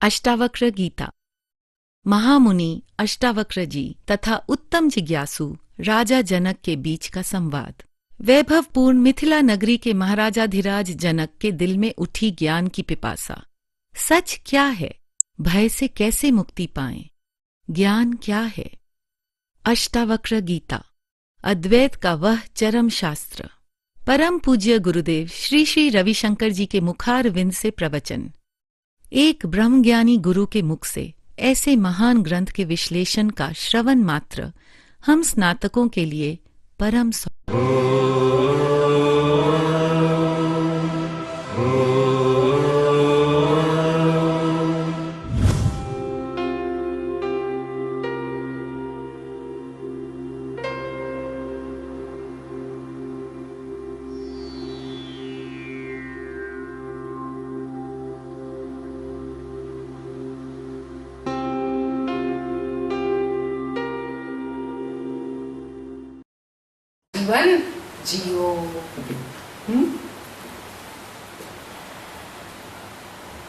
अष्टावक्र गीता। महामुनि अष्टावक्र जी तथा उत्तम जिज्ञासु राजा जनक के बीच का संवाद। वैभवपूर्ण मिथिला नगरी के महाराजाधिराज जनक के दिल में उठी ज्ञान की पिपासा। सच क्या है? भय से कैसे मुक्ति पाएं? ज्ञान क्या है? अष्टावक्र गीता, अद्वैत का वह चरम शास्त्र। परम पूज्य गुरुदेव श्री श्री रविशंकर जी के मुखारविंद से प्रवचन। एक ब्रह्मज्ञानी गुरु के मुख से ऐसे महान ग्रंथ के विश्लेषण का श्रवण मात्र हम स्नातकों के लिए परम जीवन जियो।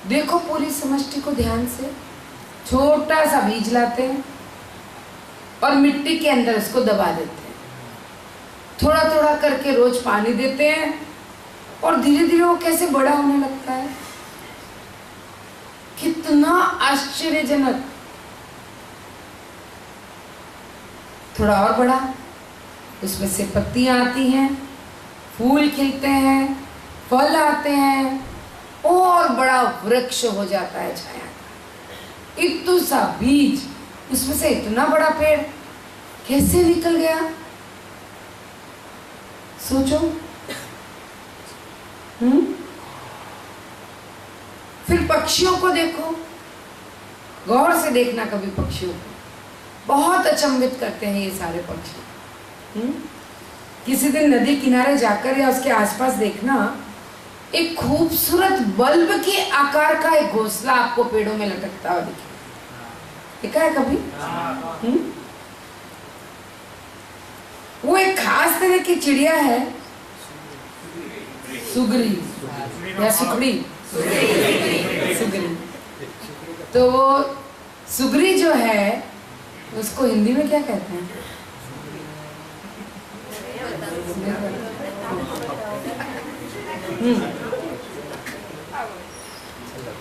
देखो पूरी समष्टि को ध्यान से। छोटा सा बीज लाते हैं और मिट्टी के अंदर उसको दबा देते हैं। थोड़ा थोड़ा करके रोज पानी देते हैं और धीरे धीरे वो कैसे बड़ा होने लगता है। कितना आश्चर्यजनक। थोड़ा और बड़ा, उसमें से पत्तियां आती हैं, फूल खिलते हैं, फल आते हैं और बड़ा वृक्ष हो जाता है छाया का। इतना सा बीज, उसमें से इतना बड़ा पेड़ कैसे निकल गया? सोचो। फिर पक्षियों को देखो, गौर से देखना कभी पक्षियों को। बहुत अचंभित करते हैं ये सारे पक्षी। किसी दिन नदी किनारे जाकर या उसके आसपास देखना, एक खूबसूरत बल्ब के आकार का एक घोंसला आपको पेड़ों में लटकता हुआ दिखे। देखा है कभी? वो एक खास तरह की चिड़िया है, सुगरी या सुकड़ी। सुगरी। तो वो सुगरी जो है उसको हिंदी में क्या कहते हैं?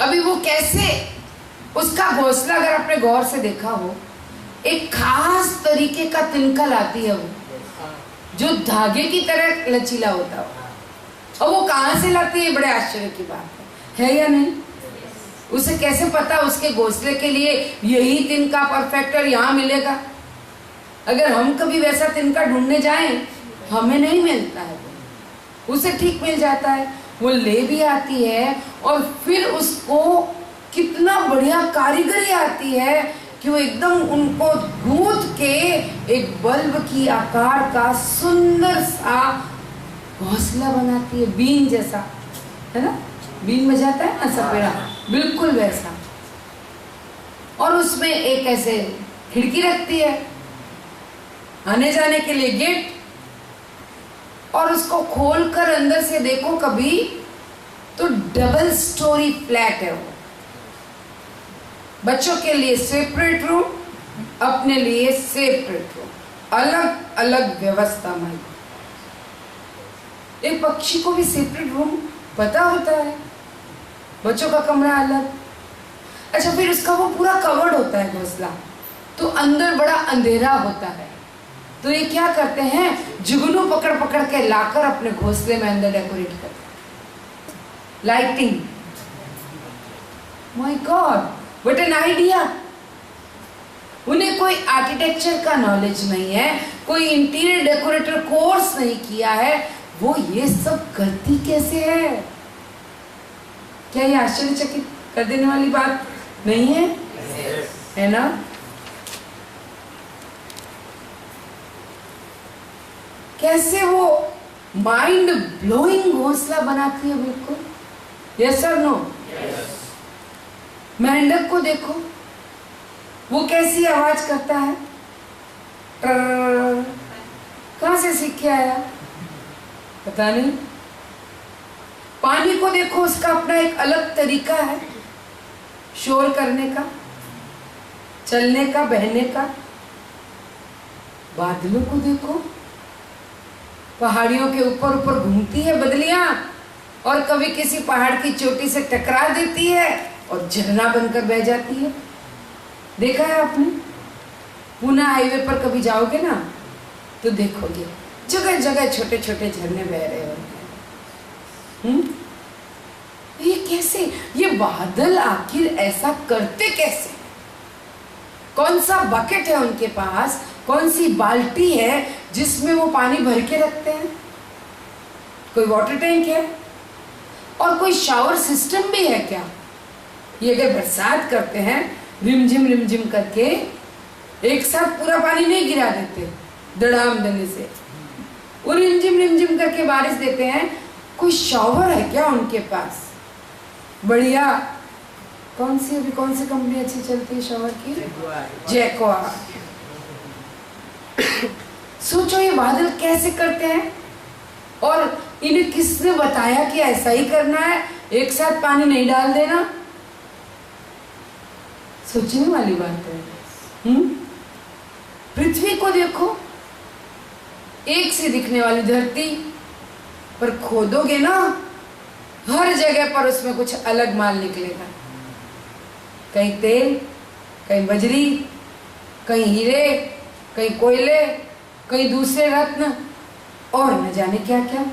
अभी वो कैसे, उसका घोंसला अगर आपने गौर से देखा हो, एक खास तरीके का तिनका लाती है वो, जो धागे की तरह लचीला होता हो। और वो कहां से लाती है? बड़े आश्चर्य की बात है या नहीं? उसे कैसे पता उसके घोंसले के लिए यही तिनका परफेक्ट और यहाँ मिलेगा? अगर हम कभी वैसा तिनका ढूंढने जाएं, हमें नहीं मिलता है, उसे ठीक मिल जाता है। वो ले भी आती है और फिर उसको कितना बढ़िया कारीगरी आती है कि वो एकदम उनको गूंथ के एक बल्ब की आकार का सुंदर सा घोंसला बनाती है, बीन जैसा, है ना? बीन में जाता है ना सपेड़ा, बिल्कुल वैसा। और उसमें एक ऐसे खिड़की रखती है, आने जाने के लिए गेट। और उसको खोलकर अंदर से देखो कभी तो डबल स्टोरी फ्लैट है वो। बच्चों के लिए सेपरेट रूम, अपने लिए सेपरेट रूम, अलग अलग व्यवस्था में। एक पक्षी को भी सेपरेट रूम पता होता है, बच्चों का कमरा अलग। अच्छा, फिर उसका वो पूरा कवर्ड होता है घोंसला, तो अंदर बड़ा अंधेरा होता है। तो ये क्या करते हैं? जुगनू पकड़ पकड़ के लाकर अपने घोंसले में अंदर डेकोरेट करते हैं। Lighting, my God, what an idea. उन्हें कोई आर्किटेक्चर का नॉलेज नहीं है, कोई इंटीरियर डेकोरेटर कोर्स नहीं किया है, वो ये सब करती कैसे है? क्या ये आश्चर्यचकित कर देने वाली बात नहीं है? है ना? कैसे वो माइंड ब्लोइंग घोंसला बनाती है, बिल्कुल। यस और नो? मेंढक को देखो, वो कैसी आवाज करता है। कहां से सीख के आया पता नहीं। पानी को देखो, उसका अपना एक अलग तरीका है। शोर करने का, चलने का, बहने का। बादलों को देखो, पहाड़ियों के ऊपर ऊपर घूमती है बदलियां और कभी किसी पहाड़ की चोटी से टकरा देती है और झरना बनकर बह जाती है। देखा है आपने? पूना हाईवे पर कभी जाओगे ना तो देखोगे जगह जगह छोटे छोटे झरने बह रहे होंगे। ये कैसे? ये बादल आखिर ऐसा करते कैसे? कौन सा बकेट है उनके पास, कौन सी बाल्टी है जिसमें वो पानी भर के रखते हैं? कोई वाटर टैंक है और कोई शावर सिस्टम भी है क्या? ये अगर बरसात करते हैं रिमझिम करके एक साथ पूरा पानी नहीं गिरा देते धड़ाम देने से, वो रिमझिम करके बारिश देते हैं। कोई शावर है क्या उनके पास बढ़िया? कौन सी कंपनी अच्छी चलती है शावर की? जैक्वार। सोचो ये बादल कैसे करते हैं और इन्हें किसने बताया कि ऐसा ही करना है, एक साथ पानी नहीं डाल देना? सोचने वाली बात है। पृथ्वी को देखो, एक सी दिखने वाली धरती पर खोदोगे ना हर जगह पर उसमें कुछ अलग माल निकलेगा। कहीं तेल, कहीं बजरी, कहीं हीरे, कहीं कोयले, कहीं दूसरे रत्न और न जाने क्या क्या।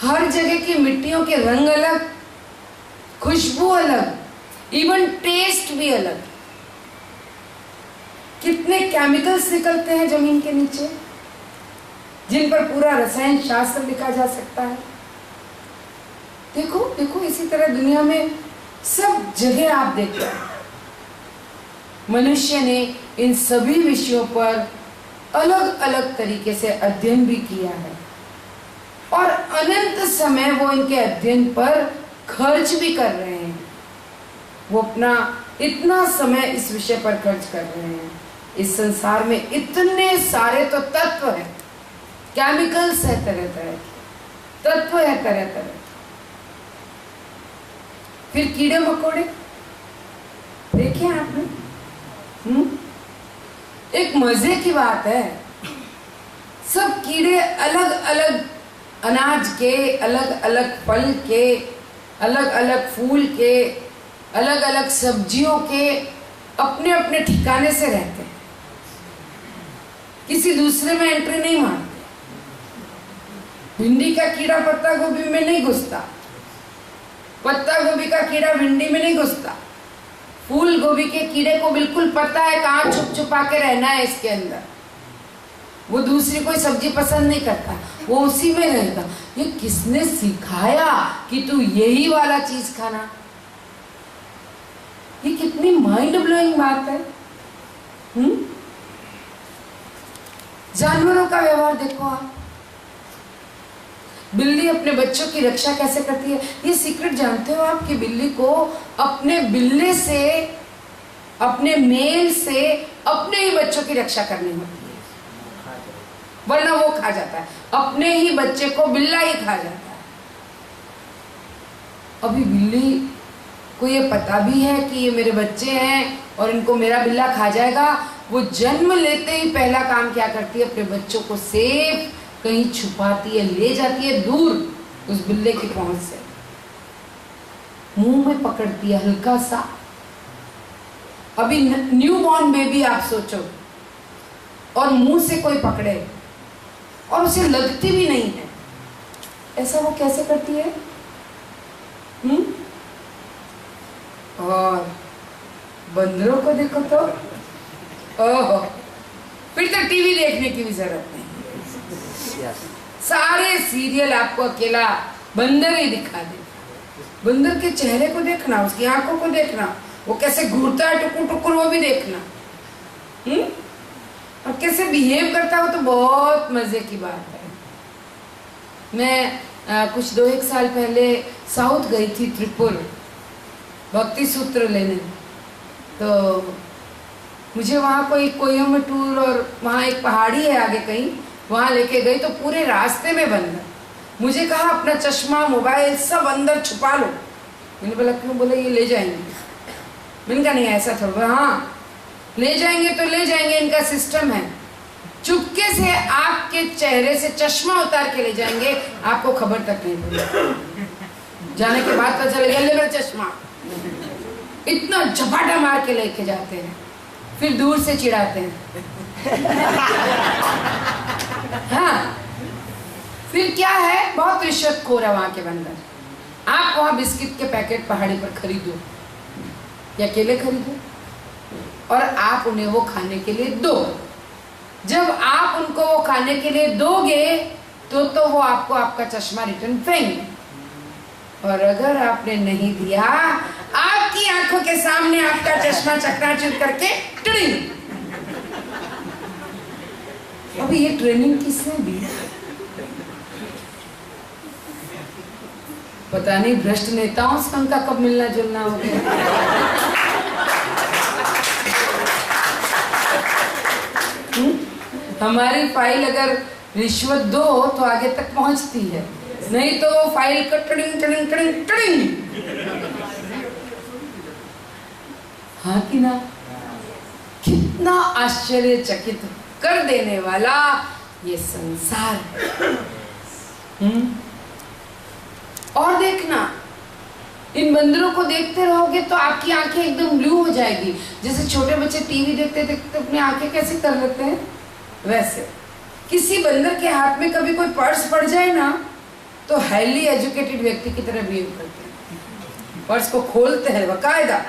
हर जगह की मिट्टियों के रंग अलग, खुशबू अलग, इवन टेस्ट भी अलग। कितने केमिकल्स निकलते हैं जमीन के नीचे जिन पर पूरा रसायन शास्त्र लिखा जा सकता है। देखो देखो, इसी तरह दुनिया में सब जगह आप देखो, मनुष्य ने इन सभी विषयों पर अलग अलग तरीके से अध्ययन भी किया है और अनंत समय वो इनके अध्ययन पर खर्च भी कर रहे हैं। वो अपना इतना समय इस विषय पर खर्च कर रहे हैं। इस संसार में इतने सारे तो तत्व हैं, केमिकल्स है तरह तरह के, तत्व है तरह तरह। फिर कीड़े मकोड़े देखे आपने? एक मजे की बात है, सब कीड़े अलग अलग अनाज के, अलग अलग फल के, अलग अलग फूल के, अलग अलग सब्जियों के अपने अपने ठिकाने से रहते हैं, किसी दूसरे में एंट्री नहीं मारते। भिंडी का कीड़ा पत्ता गोभी में नहीं घुसता, पत्ता गोभी का कीड़ा भिंडी में नहीं घुसता, फूल गोभी के कीड़े को बिल्कुल पता है कहाँ छुप छुपा के रहना है इसके अंदर। वो दूसरी कोई सब्जी पसंद नहीं करता, वो उसी में रहेगा। ये किसने सिखाया कि तू यही वाला चीज खाना? ये कितनी माइंड ब्लोइंग बात है। जानवरों का व्यवहार देखो आप। बिल्ली अपने बच्चों की रक्षा कैसे करती है? ये सीक्रेट जानते हो आप कि बिल्ली को अपने बिल्ले से, अपने मेल से अपने ही बच्चों की रक्षा करनी होती है, वरना वो खा जाता है। अपने ही बच्चे को बिल्ला ही खा जाता है। अभी बिल्ली को ये पता भी है कि ये मेरे बच्चे हैं और इनको मेरा बिल्ला खा जाएगा। वो जन्म लेते ही पहला काम क्या करती है? अपने बच्चों को सेफ कहीं छुपाती है, ले जाती है दूर उस बिल्ले की पहुंच से, मुंह में पकड़ती है हल्का सा। अभी न्यू बॉर्न बेबी आप सोचो, और मुंह से कोई पकड़े और उसे लगती भी नहीं है, ऐसा वो कैसे करती है? और बंदरों को देखो तो ओहो, फिर तो टीवी देखने की भी जरूरत नहीं। सारे सीरियल आपको अकेला बंदर ही दिखा दे। बंदर के चेहरे को देखना, उसकी आंखों को देखना, वो कैसे घूरता है टुकुर टुकुर, वो भी देखना। और कैसे बिहेव करता है, वो तो बहुत मजे की बात है। मैं कुछ 2-1 साल पहले साउथ गई थी, त्रिपुर, भक्ति सूत्र लेने। तो मुझे वहाँ कोई कोयम्बटूर और वहाँ एक पहाड़ी है आगे कहीं, वहाँ लेके गई तो पूरे रास्ते में बंदर। मुझे कहा अपना चश्मा, मोबाइल सब अंदर छुपा लो, मैंने बोला क्यों? बोले ये ले जाएंगे। मैंने कहा नहीं ऐसा थोड़ा, हाँ ले जाएंगे तो ले जाएंगे, इनका सिस्टम है। चुपके से आपके चेहरे से चश्मा उतार के ले जाएंगे, आपको खबर तक नहीं पड़ेगी। जाने के बाद पता चलेगा ले मेरा चश्मा। इतना झपाटा मार के लेके जाते हैं, फिर दूर से चिढ़ाते हैं। हाँ, फिर क्या है, बहुत रिश्वतखोर है वहां के बंदर। आप वहां बिस्किट के पैकेट पहाड़ी पर खरीदो या केले खरीदो और आप उन्हें वो खाने के लिए दो। जब आप उनको वो खाने के लिए दोगे तो वो आपको आपका चश्मा रिटर्न फेंकेंगे, और अगर आपने नहीं दिया, आपकी आंखों के सामने आपका चश्मा चकनाचूर करके ट्रेनिंग। अभी ये ट्रेनिंग किसने दी? पता नहीं भ्रष्ट नेताओं से उनका कब मिलना जुलना हो गया। हमारी फाइल अगर रिश्वत दो तो आगे तक पहुंचती है, नहीं तो वो फाइल का टड़िंग टड़िंग टड़िंग टड़िंग। हाँ कि ना? कितना आश्चर्यचकित कर देने वाला ये संसार है। और देखना, इन बंदरों को देखते रहोगे तो आपकी आंखें एकदम ब्लू हो जाएगी। जैसे छोटे बच्चे टीवी देखते देखते अपनी आंखें कैसे कर लेते हैं, वैसे किसी बंदर के हाथ में कभी कोई पर्स पड़ जाए ना तो हाईली एजुकेटेड व्यक्ति की तरह बिहेव करते हैं। पर्स को खोलते हैं बाकायदा,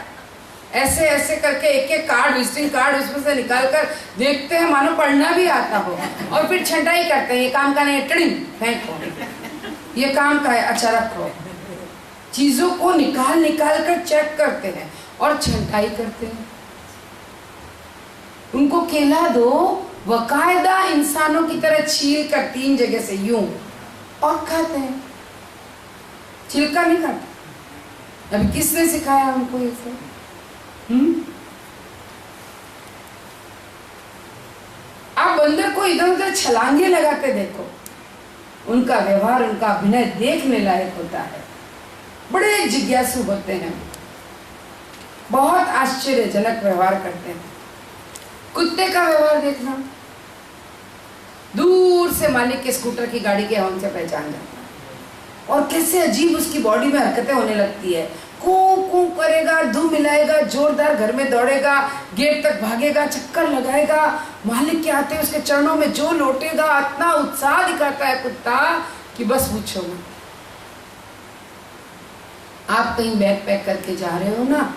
ऐसे ऐसे करके एक एक कार्ड, विजिटिंग कार्ड उसमें से निकाल कर देखते हैं मानो पढ़ना भी आता हो, और फिर छंटाई करते हैं। ये काम का नहीं, टड़िंग फेंको। ये काम का है, अच्छा रखो। चीजों को निकाल निकाल कर चेक करते हैं और छंटाई करते हैं। उनको केला दो, बकायदा इंसानों की तरह छील कर 3 जगह से यूं, और खाते हैं। छिलका नहीं खाते। अभी किसने सिखाया उनको ये सब? आप बंदर को इधर उधर छलांगे लगाते देखो, उनका व्यवहार, उनका अभिनय देखने लायक होता है। बड़े जिज्ञासु होते हैं, बहुत आश्चर्यजनक व्यवहार करते हैं। कुत्ते का व्यवहार देखना, दूर से मालिक के स्कूटर की गाड़ी के हॉर्न से पहचान जाता है, और कैसे अजीब उसकी बॉडी में हरकतें होने लगती है। कू कू करेगा, धूम मिलाएगा, जोरदार घर में दौड़ेगा, गेट तक भागेगा, चक्कर लगाएगा, मालिक के आते उसके चरणों में जो लौटेगा, इतना उत्साह दिखाता है कुत्ता कि बस पूछो मत। आप कहीं बैग पैक करके जा रहे हो ना,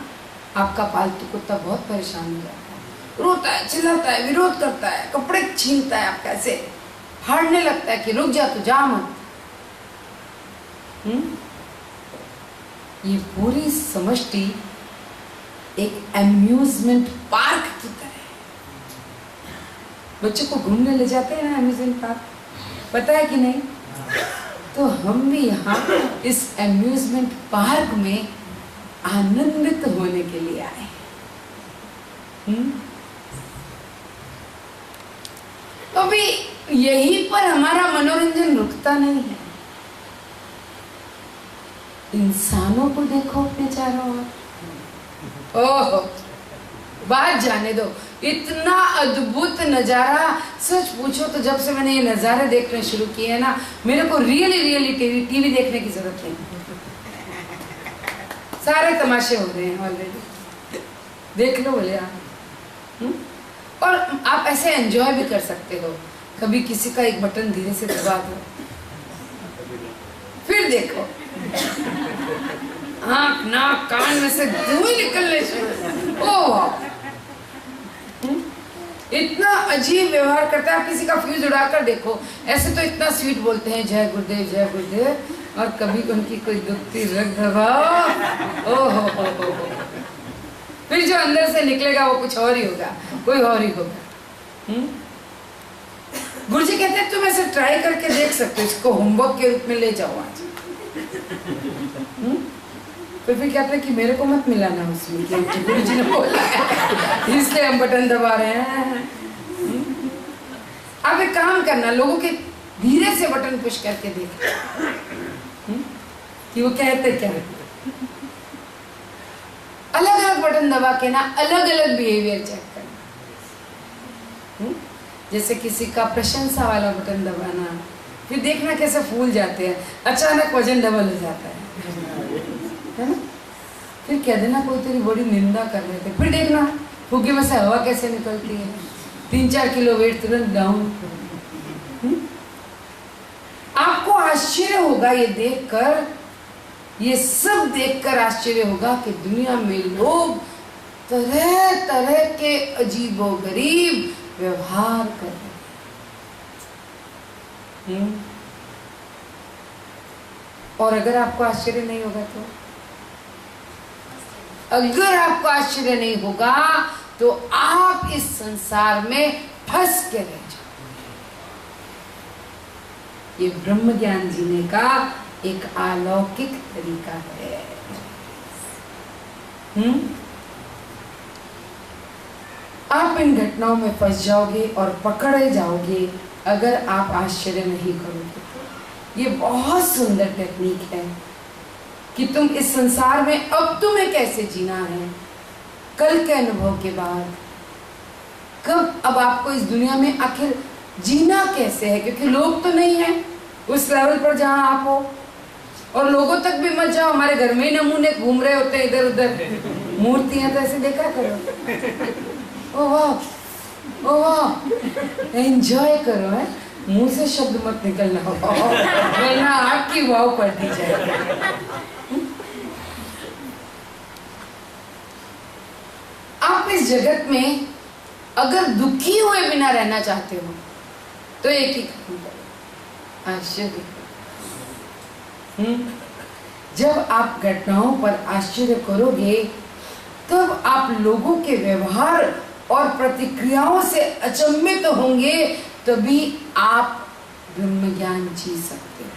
आपका पालतू कुत्ता बहुत परेशान हो जाता है, रोता है, चिल्लाता है, विरोध करता है, कपड़े छीनता है, आप कैसे हारने लगता है कि रुक जा, तू जा मत। ये पूरी समष्टि एक अम्यूजमेंट पार्क की तरह है। बच्चों को घूमने ले जाते हैं ना अम्यूजमेंट पार्क, पता है कि नहीं? तो हम भी यहाँ इस अम्यूजमेंट पार्क में आनंदित होने के लिए आए। तो भी यहीं पर हमारा मनोरंजन रुकता नहीं है। इंसानों को देखो अपने चारों ओर। ओह, बात जाने दो, इतना अद्भुत नजारा। सच पूछो तो जब से मैंने ये नजारे देखने शुरू किए हैं ना, मेरे को रियली टीवी देखने की जरूरत नहीं। सारे तमाशे हो रहे हैं ऑलरेडी, देख लो बोले आप। और आप ऐसे एंजॉय भी कर सकते हो। कभी किसी का एक बटन धीरे से दबा दो, फिर देखो आँख नाक कान में से धुएं निकलने शुरू। ओह, इतना अजीब व्यवहार करता है। आप किसी का फ्यूज उड़ाकर देखो, ऐसे तो इतना स्वीट बोलते हैं, जय गुरुदेव जय गुरुदेव, और कभी उनकी कोई दुखती रग दबाओ, ओहो, फिर जो अंदर से निकलेगा वो कुछ और ही होगा, कोई और ही होगा। गुरुजी कहते हैं तुम ऐसे ट्राई करके देख सकते हो, इसको होमवर्क के रूप में ले जाओ आज। तो फिर कहते हैं कि मेरे को मत मिलाना उसमें, क्योंकि गुरुजी ने बोला है इसलिए हम बटन दबा रहे हैं। आप एक काम करना, लोगों के धीरे से बटन पुश करके देखो कि वो कहते क्या। बटन दबा के ना अलग अलग बिहेवियर चेक करना। जैसे किसी का प्रशंसा वाला बटन दबाना, फिर देखना कैसे फूल जाते हैं, अचानक वजन डबल हो जाता है ना। फिर कह देना कोई तेरी बड़ी निंदा कर रहे थे, फिर देखना फुग्गे में से हवा कैसे निकलती है, 3-4 किलो वेट तुरंत डाउन। आपको आश्चर्य होगा ये देखकर, ये सब देखकर आश्चर्य होगा कि दुनिया में लोग तरह तरह के अजीबोगरीब व्यवहार कर रहे हैं। और अगर आपको आश्चर्य नहीं होगा तो, अगर आपको आश्चर्य नहीं होगा तो आप इस संसार में फंस के रह जाओ। ये ब्रह्म ज्ञान जीने का एक अलौकिक तरीका है। आप इन घटनाओं में फंस जाओगे और पकड़े जाओगे अगर आप आश्चर्य नहीं करोगे तो। ये बहुत सुंदर टेक्निक है कि तुम इस संसार में अब तुम्हें कैसे जीना है, कल के अनुभव के बाद कब, अब आपको इस दुनिया में आखिर जीना कैसे है, क्योंकि लोग तो नहीं है उस लेवल पर जहां आप हो। और लोगों तक भी मत जाओ, हमारे घर में ही नमूने घूम रहे होते हैं इधर उधर, मूर्तियां तो ऐसे देखा करो, ओ वाह ओ वाह, एंजॉय करो है, मुंह से शब्द मत निकलना वरना आपकी वाव पड़ती जाएगी। आप इस जगत में अगर दुखी हुए बिना रहना चाहते हो तो एक ही काम करो, आश्चर्य। जब आप घटनाओं पर आश्चर्य करोगे तब आप लोगों के व्यवहार और प्रतिक्रियाओं से अचंभित होंगे, तभी आप ब्रह्म ज्ञान जी सकते हैं।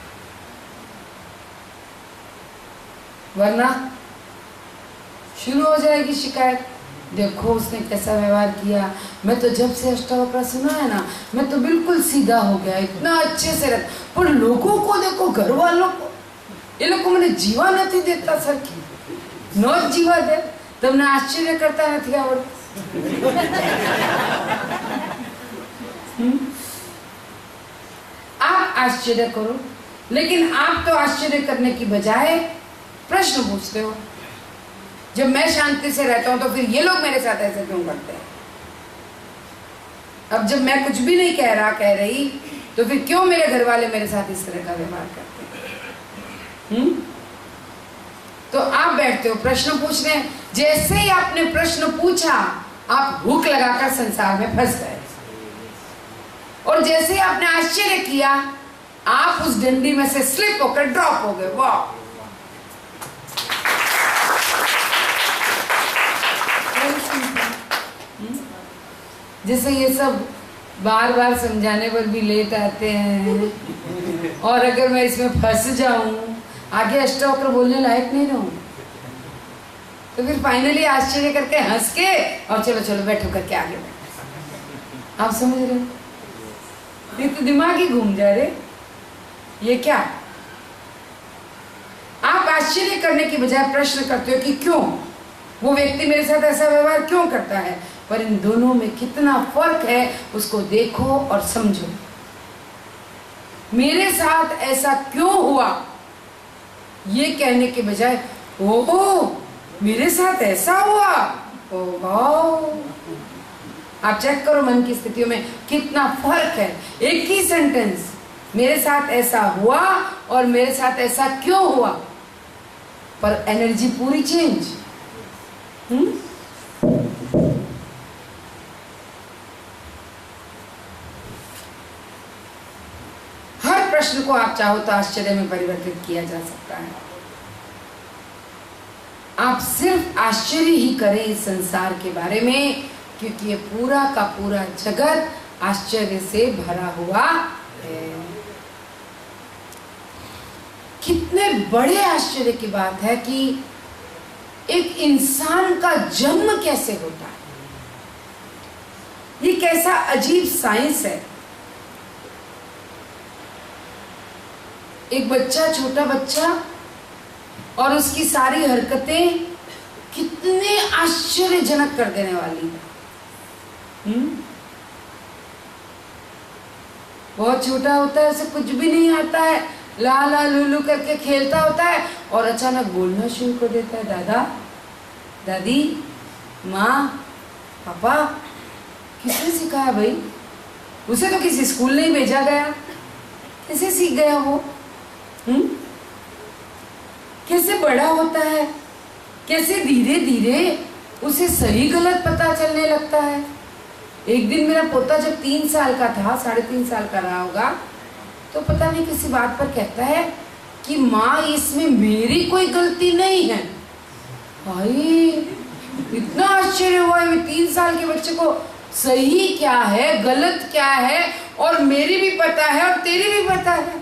वरना शुरू हो जाएगी शिकायत, देखो उसने कैसा व्यवहार किया, मैं तो जब से अष्टावक्र सुना है ना, मैं तो बिल्कुल सीधा हो गया, इतना अच्छे से रह, पर लोगों को देखो, घर वालों को, ये लोग को मैंने जीवा नहीं देता सर की नो जीवा दे, તમને આશ્ચર્ય કરતા નથી આવડતું। आप आश्चर्य करो, लेकिन आप तो आश्चर्य करने की बजाय प्रश्न पूछते हो, जब मैं शांति से रहता हूं तो फिर ये लोग मेरे साथ ऐसे क्यों करते हैं। अब जब मैं कुछ भी नहीं कह रहा कह रही तो फिर क्यों मेरे घर वाले मेरे साथ इस तरह का व्यवहार करते हैं। तो आप बैठते हो प्रश्न पूछने, जैसे ही आपने प्रश्न पूछा आप हुक लगाकर संसार में फंस गए, और जैसे ही आपने आश्चर्य किया आप उस डंडी में से स्लिप होकर ड्रॉप हो गए। वाह, जैसे ये सब बार बार समझाने पर भी लेट आते हैं, और अगर मैं इसमें फंस जाऊं, आगे अष्टावक्र बोलने लायक नहीं रहूं, तो फिर फाइनली आश्चर्य करके हंस के और चलो चलो बैठो करके आगे बैठो। आप समझ रहे हो, ये तो दिमाग ही घूम जा रहे, ये क्या। आप आश्चर्य करने की बजाय प्रश्न करते हो कि क्यों वो व्यक्ति मेरे साथ ऐसा व्यवहार क्यों करता है, पर इन दोनों में कितना फर्क है उसको देखो और समझो। मेरे साथ ऐसा क्यों हुआ ये कहने के बजाय ओह मेरे साथ ऐसा हुआ, ओ वाह। आप चेक करो मन की स्थितियों में कितना फर्क है। एक ही सेंटेंस, मेरे साथ ऐसा हुआ और मेरे साथ ऐसा क्यों हुआ, पर एनर्जी पूरी चेंज। हर प्रश्न को आप चाहो तो आश्चर्य में परिवर्तित किया जा सकता है। आप सिर्फ आश्चर्य ही करें इस संसार के बारे में, क्योंकि ये पूरा का पूरा जगत आश्चर्य से भरा हुआ है। कितने बड़े आश्चर्य की बात है कि एक इंसान का जन्म कैसे होता है। ये कैसा अजीब साइंस है। एक बच्चा, छोटा बच्चा, और उसकी सारी हरकतें कितने आश्चर्यजनक कर देने वाली है। बहुत छोटा होता है, उसे कुछ भी नहीं आता है, ला ला लूलू करके खेलता होता है और अचानक बोलना शुरू कर देता है, दादा दादी माँ पापा। किसने सिखाया भाई? उसे तो किसी स्कूल नहीं भेजा गया, कैसे सीख गया वो? कैसे बड़ा होता है, कैसे धीरे धीरे उसे सही गलत पता चलने लगता है। एक दिन मेरा पोता जब 3 साल का था, 3.5 साल का रहा होगा, तो पता नहीं किसी बात पर कहता है कि माँ इसमें मेरी कोई गलती नहीं है। भाई इतना आश्चर्य हुआ है, 3 साल के बच्चे को सही क्या है गलत क्या है और मेरी भी पता है और तेरी भी पता है।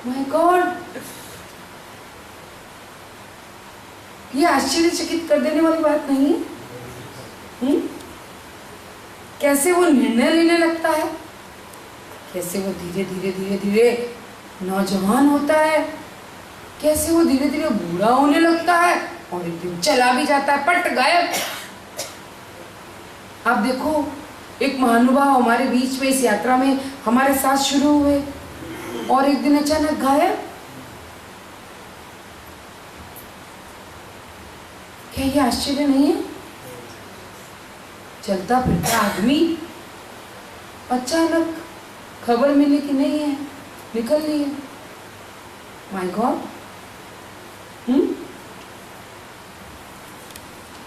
माय गॉड, ये आश्चर्यचकित कर देने वाली बात नहीं है? कैसे वो निर्णय लेने लगता है, कैसे वो धीरे धीरे धीरे धीरे नौजवान होता है, कैसे वो धीरे धीरे बूढ़ा होने लगता है और एक दिन चला भी जाता है, पट गायब। आप देखो, एक महानुभाव हमारे बीच में इस यात्रा में हमारे साथ शुरू हुए और एक दिन अचानक गायब। क्या ये आश्चर्य नहीं है? चलता फिरता आदमी अचानक खबर मिली कि नहीं है, निकल रही है। My God.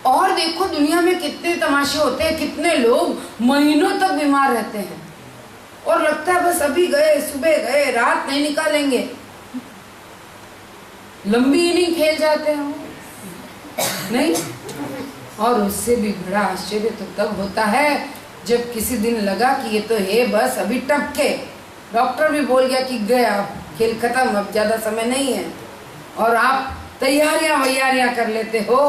और देखो दुनिया में कितने तमाशे होते हैं, कितने लोग महीनों तक बीमार रहते हैं और लगता है बस अभी गए, सुबह गए, रात नहीं निकालेंगे, लंबी इनिंग खेल जाते हैं नहीं। और उससे भी बड़ा आश्चर्य तो तब होता है जब किसी दिन लगा कि ये तो है बस अभी टपके, डॉक्टर भी बोल गया कि गया, खेल खत्म, अब ज्यादा समय नहीं है, और आप तैयारियां कर लेते हो,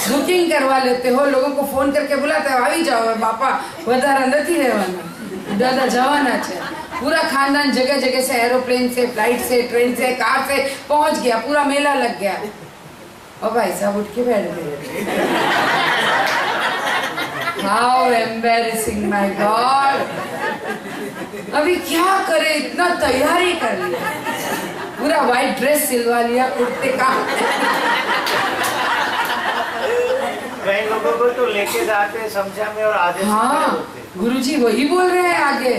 बुकिंग करवा लेते हो, लोगों को फोन करके बुलाते हो, आ जाओ बापा વધારા નથી રહેવાના, दादा जवाना છે। पूरा खानदान जगह जगह से, एरोप्लेन से, फ्लाइट से, ट्रेन से, कार से पहुंच गया, पूरा मेला लग गया और भाई साहब उठ के बैठ गए। How embarrassing, my God. अभी क्या करे, इतना तैयारी कर लिया, पूरा व्हाइट ड्रेस सिलवा लिया, कुर्ते का। कई लोगों को तो लेके जाते हैं समझा में और आधे। हाँ गुरुजी वही बोल रहे हैं आगे।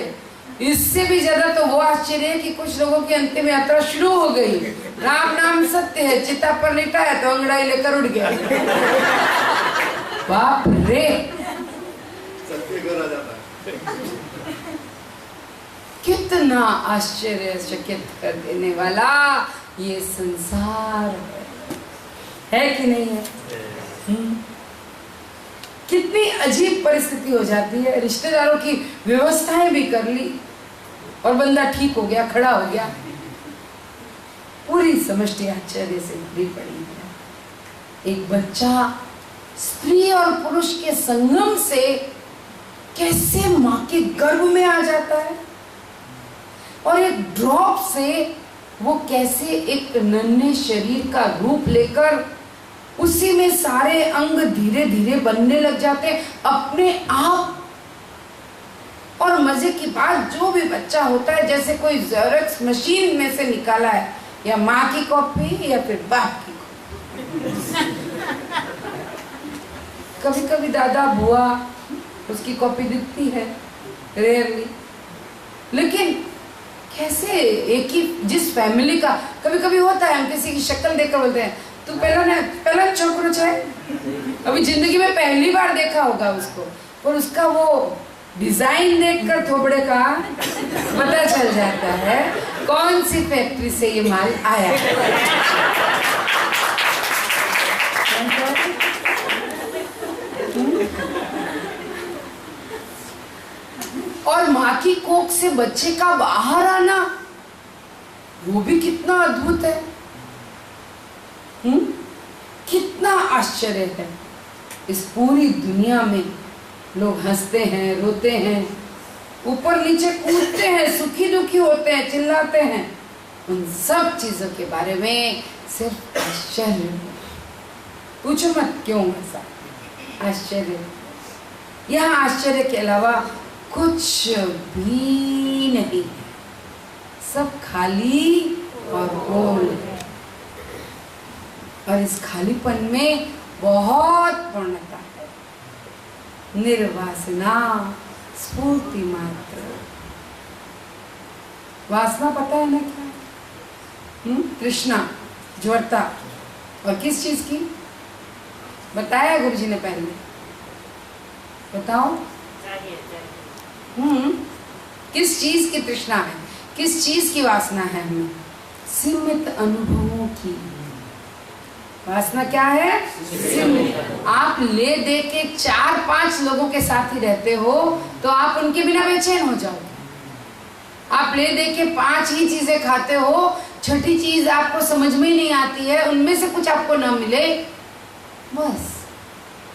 इससे भी ज्यादा तो वो आश्चर्य है कि कुछ लोगों की अंतिम यात्रा शुरू हो गई। राम नाम सत्य है, चिता पर लेटा है तो अंगड़ाई लेकर उड़ गया। बाप रे, कितना आश्चर्यचकित कर देने वाला ये संसार है कि नहीं है? कितनी अजीब परिस्थिति हो जाती है। रिश्तेदारों की व्यवस्थाएं भी कर ली और बंदा ठीक हो गया, खड़ा हो गया, पूरी समष्टि आश्चर्य से भरी पड़ी है। एक बच्चा स्त्री और पुरुष के संगम से कैसे मां के गर्भ में आ जाता है और एक ड्रॉप से वो कैसे एक नन्हे शरीर का रूप लेकर उसी में सारे अंग धीरे धीरे बनने लग जाते अपने आप। और मजे की बात, जो भी बच्चा होता है जैसे कोई ज़ेरॉक्स मशीन में से निकाला है, या माँ की कॉपी या फिर बाप की कॉपी। कभी कभी दादा बुआ उसकी कॉपी दिखती है, रेयरली, लेकिन कैसे एक ही जिस फैमिली का, कभी कभी होता है हम किसी की शक्ल देखकर बोलते हैं तू पहला छोकरो है, अभी जिंदगी में पहली बार देखा होगा उसको, और उसका वो डिजाइन देखकर थोबड़े का पता चल जाता है कौन सी फैक्ट्री से ये माल आया है। और माँ की कोख से बच्चे का बाहर आना, वो भी कितना अद्भुत है। कितना आश्चर्य है। इस पूरी दुनिया में लोग हंसते हैं, रोते हैं, ऊपर नीचे कूदते हैं, सुखी दुखी होते हैं, चिल्लाते हैं, उन सब चीजों के बारे में सिर्फ आश्चर्य। पूछो मत क्यों ऐसा, आश्चर्य। यहाँ आश्चर्य के अलावा कुछ भी नहीं है, सब खाली और गोल है। और इस खालीपन में बहुत पूर्णता है। निर्वासना, स्फूर्ति मात्र। वासना पता है ना क्या? तृष्णा, ज्वरता। और किस चीज की बताया गुरुजी ने पहले? बताओ। किस चीज की तृष्णा है, किस चीज की वासना है हमें? सीमित अनुभवों की वासना। क्या है? सीमित। आप ले दे के 4-5 लोगों के साथ ही रहते हो तो आप उनके बिना बेचैन हो जाओगे। आप ले दे के 5 ही चीजें खाते हो, छठी चीज आपको समझ में ही नहीं आती है, उनमें से कुछ आपको ना मिले, बस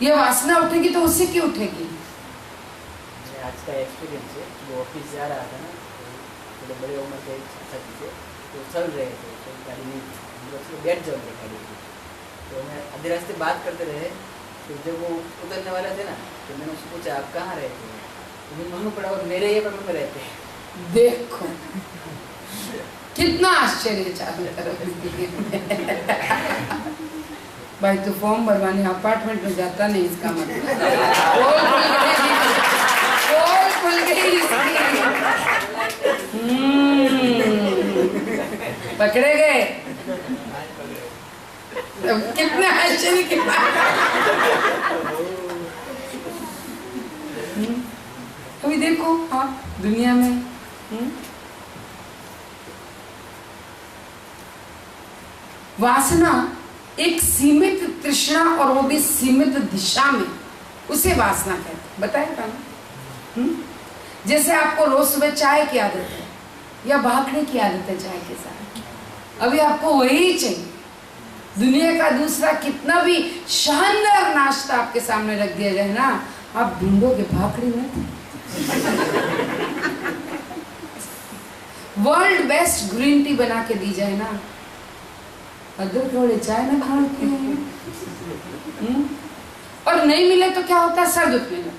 ये वासना उठेगी। तो उससे क्यों उठेगी? आज का एक्सपीरियंस है, वो ऑफिस जा रहा था ना, तो बड़े उम्र के साथी थे, तो चल रहे थे, तो गाड़ी में हम बैठ जाओ गाड़ी में। तो मैं आधे रास्ते बात करते रहे, तो जब वो उतरने वाले थे ना, तो मैंने उसको पूछा आप कहाँ रहते हैं? तो मुझे मालूम पड़ा और मेरे ये पकड़ में रहते हैं। देखो कितना आश्चर्य चालू तरफ। भाई तो फॉर्म भरवाने अपार्टमेंट में जाता नहीं, इसका मतलब पोल खुल गई इसकी। पकड़े गए। कितना आश्चर्य की बात। अभी देखो आप दुनिया में वासना एक सीमित तृष्णा, और वो भी सीमित दिशा में, उसे वासना कहते हैं। बताया था। जैसे आपको रोज सुबह चाय की आदत है या भागने की आदत है चाय के साथ, अभी आपको वही चाहिए। दुनिया का दूसरा कितना भी शानदार नाश्ता आपके सामने रख दिया जाए ना, आप ढूंढोगे भाखड़ी में। वर्ल्ड बेस्ट ग्रीन टी बना के दी जाए ना, अदरक वाले चाय ना खाते हैं। और नहीं मिले तो क्या होता है? सर दुखने लगता,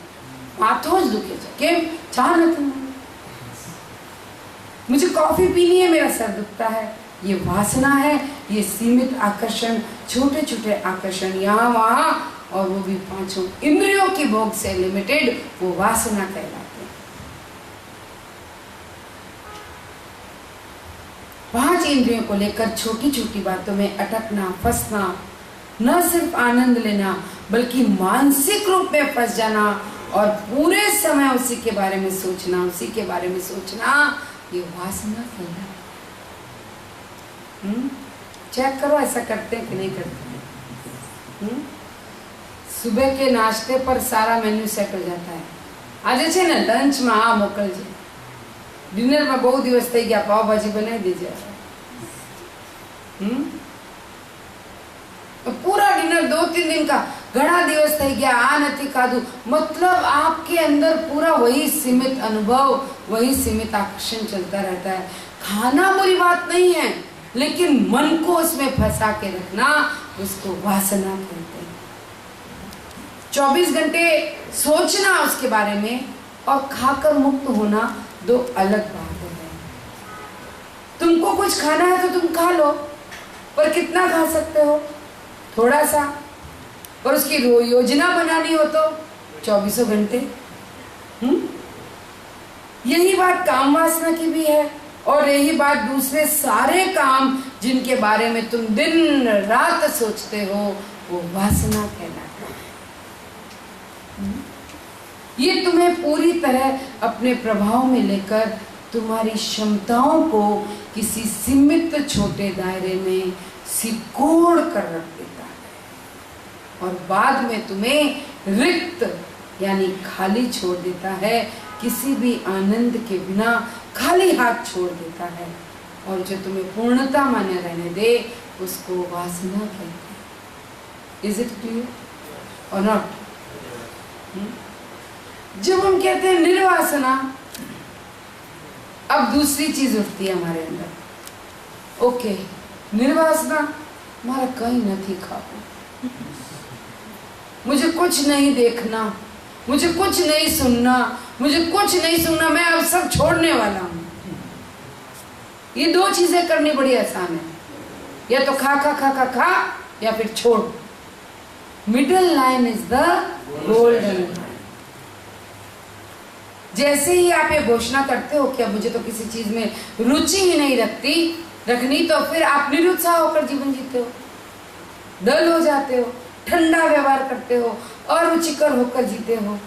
माथों दुखे के चाह नहीं, मुझे कॉफी पीनी है, मेरा सर दुखता है। ये वासना है, ये सीमित आकर्षण, छोटे छोटे आकर्षण यहाँ वहां, और वो भी 5 इंद्रियों की भोग से लिमिटेड, वो वासना कहलाते हैं। 5 इंद्रियों को लेकर छोटी छोटी बातों में अटकना, फंसना, न सिर्फ आनंद लेना बल्कि मानसिक रूप में फंस जाना, और पूरे समय उसी के बारे में सोचना, उसी के बारे में सोचना, ये वासना कहलाती है। चेक करो ऐसा करते हैं कि नहीं करते। सुबह के नाश्ते पर सारा मेन्यू सेट हो जाता है। आज छे ने लंच में आ मोकलजे, डिनर में बहुत दिवस थई गया पाव भाजी बनाई दीजिए। तो पूरा डिनर 2-3 दिन का, घना दिवस थई गया आ नहीं खाधु, मतलब आपके अंदर पूरा वही सीमित अनुभव, वही सीमित आकर्षण चलता रहता है। खाना बुरी बात नहीं है, लेकिन मन को उसमें फंसा के रखना, उसको वासना कहते हैं। 24 घंटे सोचना उसके बारे में और खाकर मुक्त होना 2 अलग बातें हैं। तुमको कुछ खाना है तो तुम खा लो, पर कितना खा सकते हो? थोड़ा सा। और उसकी योजना बनानी हो तो 24 घंटे। यही बात काम वासना की भी है, और यही बात दूसरे सारे काम जिनके बारे में तुम दिन रात सोचते हो, वो वासना कहलाता है। ये तुम्हें पूरी तरह अपने प्रभाव में लेकर तुम्हारी क्षमताओं को किसी सीमित छोटे दायरे में सिकोड़ कर रख देता है, और बाद में तुम्हें रिक्त यानी खाली छोड़ देता है, किसी भी आनंद के बिना खाली हाथ छोड़ देता है। और जो तुम्हें पूर्णता माने रहने दे, उसको वासना कहते हैं। इज इट क्लियर और नॉट? जब हम कहते हैं निर्वासना, अब दूसरी चीज उठती है हमारे अंदर। ओके, निर्वासना मारा कहीं नहीं खाओ, मुझे कुछ नहीं देखना, मुझे कुछ नहीं सुनना, मुझे कुछ नहीं सुनना, मैं अब सब छोड़ने वाला हूं। ये दो चीजें करनी बड़ी आसान है, या तो खा खा खा खा खा या फिर छोड़। Middle line is the golden line. जैसे ही आप ये घोषणा करते हो कि अब मुझे तो किसी चीज में रुचि ही नहीं रखनी, तो फिर आप निरुत्साह होकर जीवन जीते हो, दल हो जाते हो, ठंडा व्यवहार करते हो, अरुचिकर होकर जीते हो।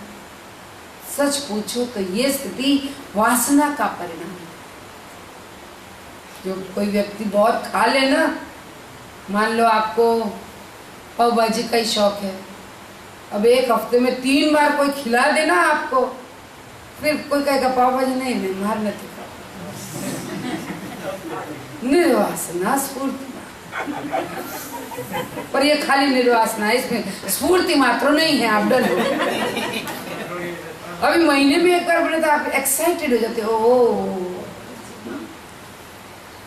सच पूछो तो ये स्थिति वासना का परिणाम है। जो कोई व्यक्ति बहुत खा ले ना, मान लो आपको पाव भाजी का ही शौक है, अब एक हफ्ते में 3 बार कोई खिला देना आपको, फिर कोई कहेगा पाव भाजी नहीं, मैं मार नहीं निर्वासना स्फूर्ति, पर ये खाली निर्वासना है, इसमें स्फूर्ति मात्र नहीं है। आप डर अभी महीने में एक बार बने तो आप एक्साइटेड हो जाते हो।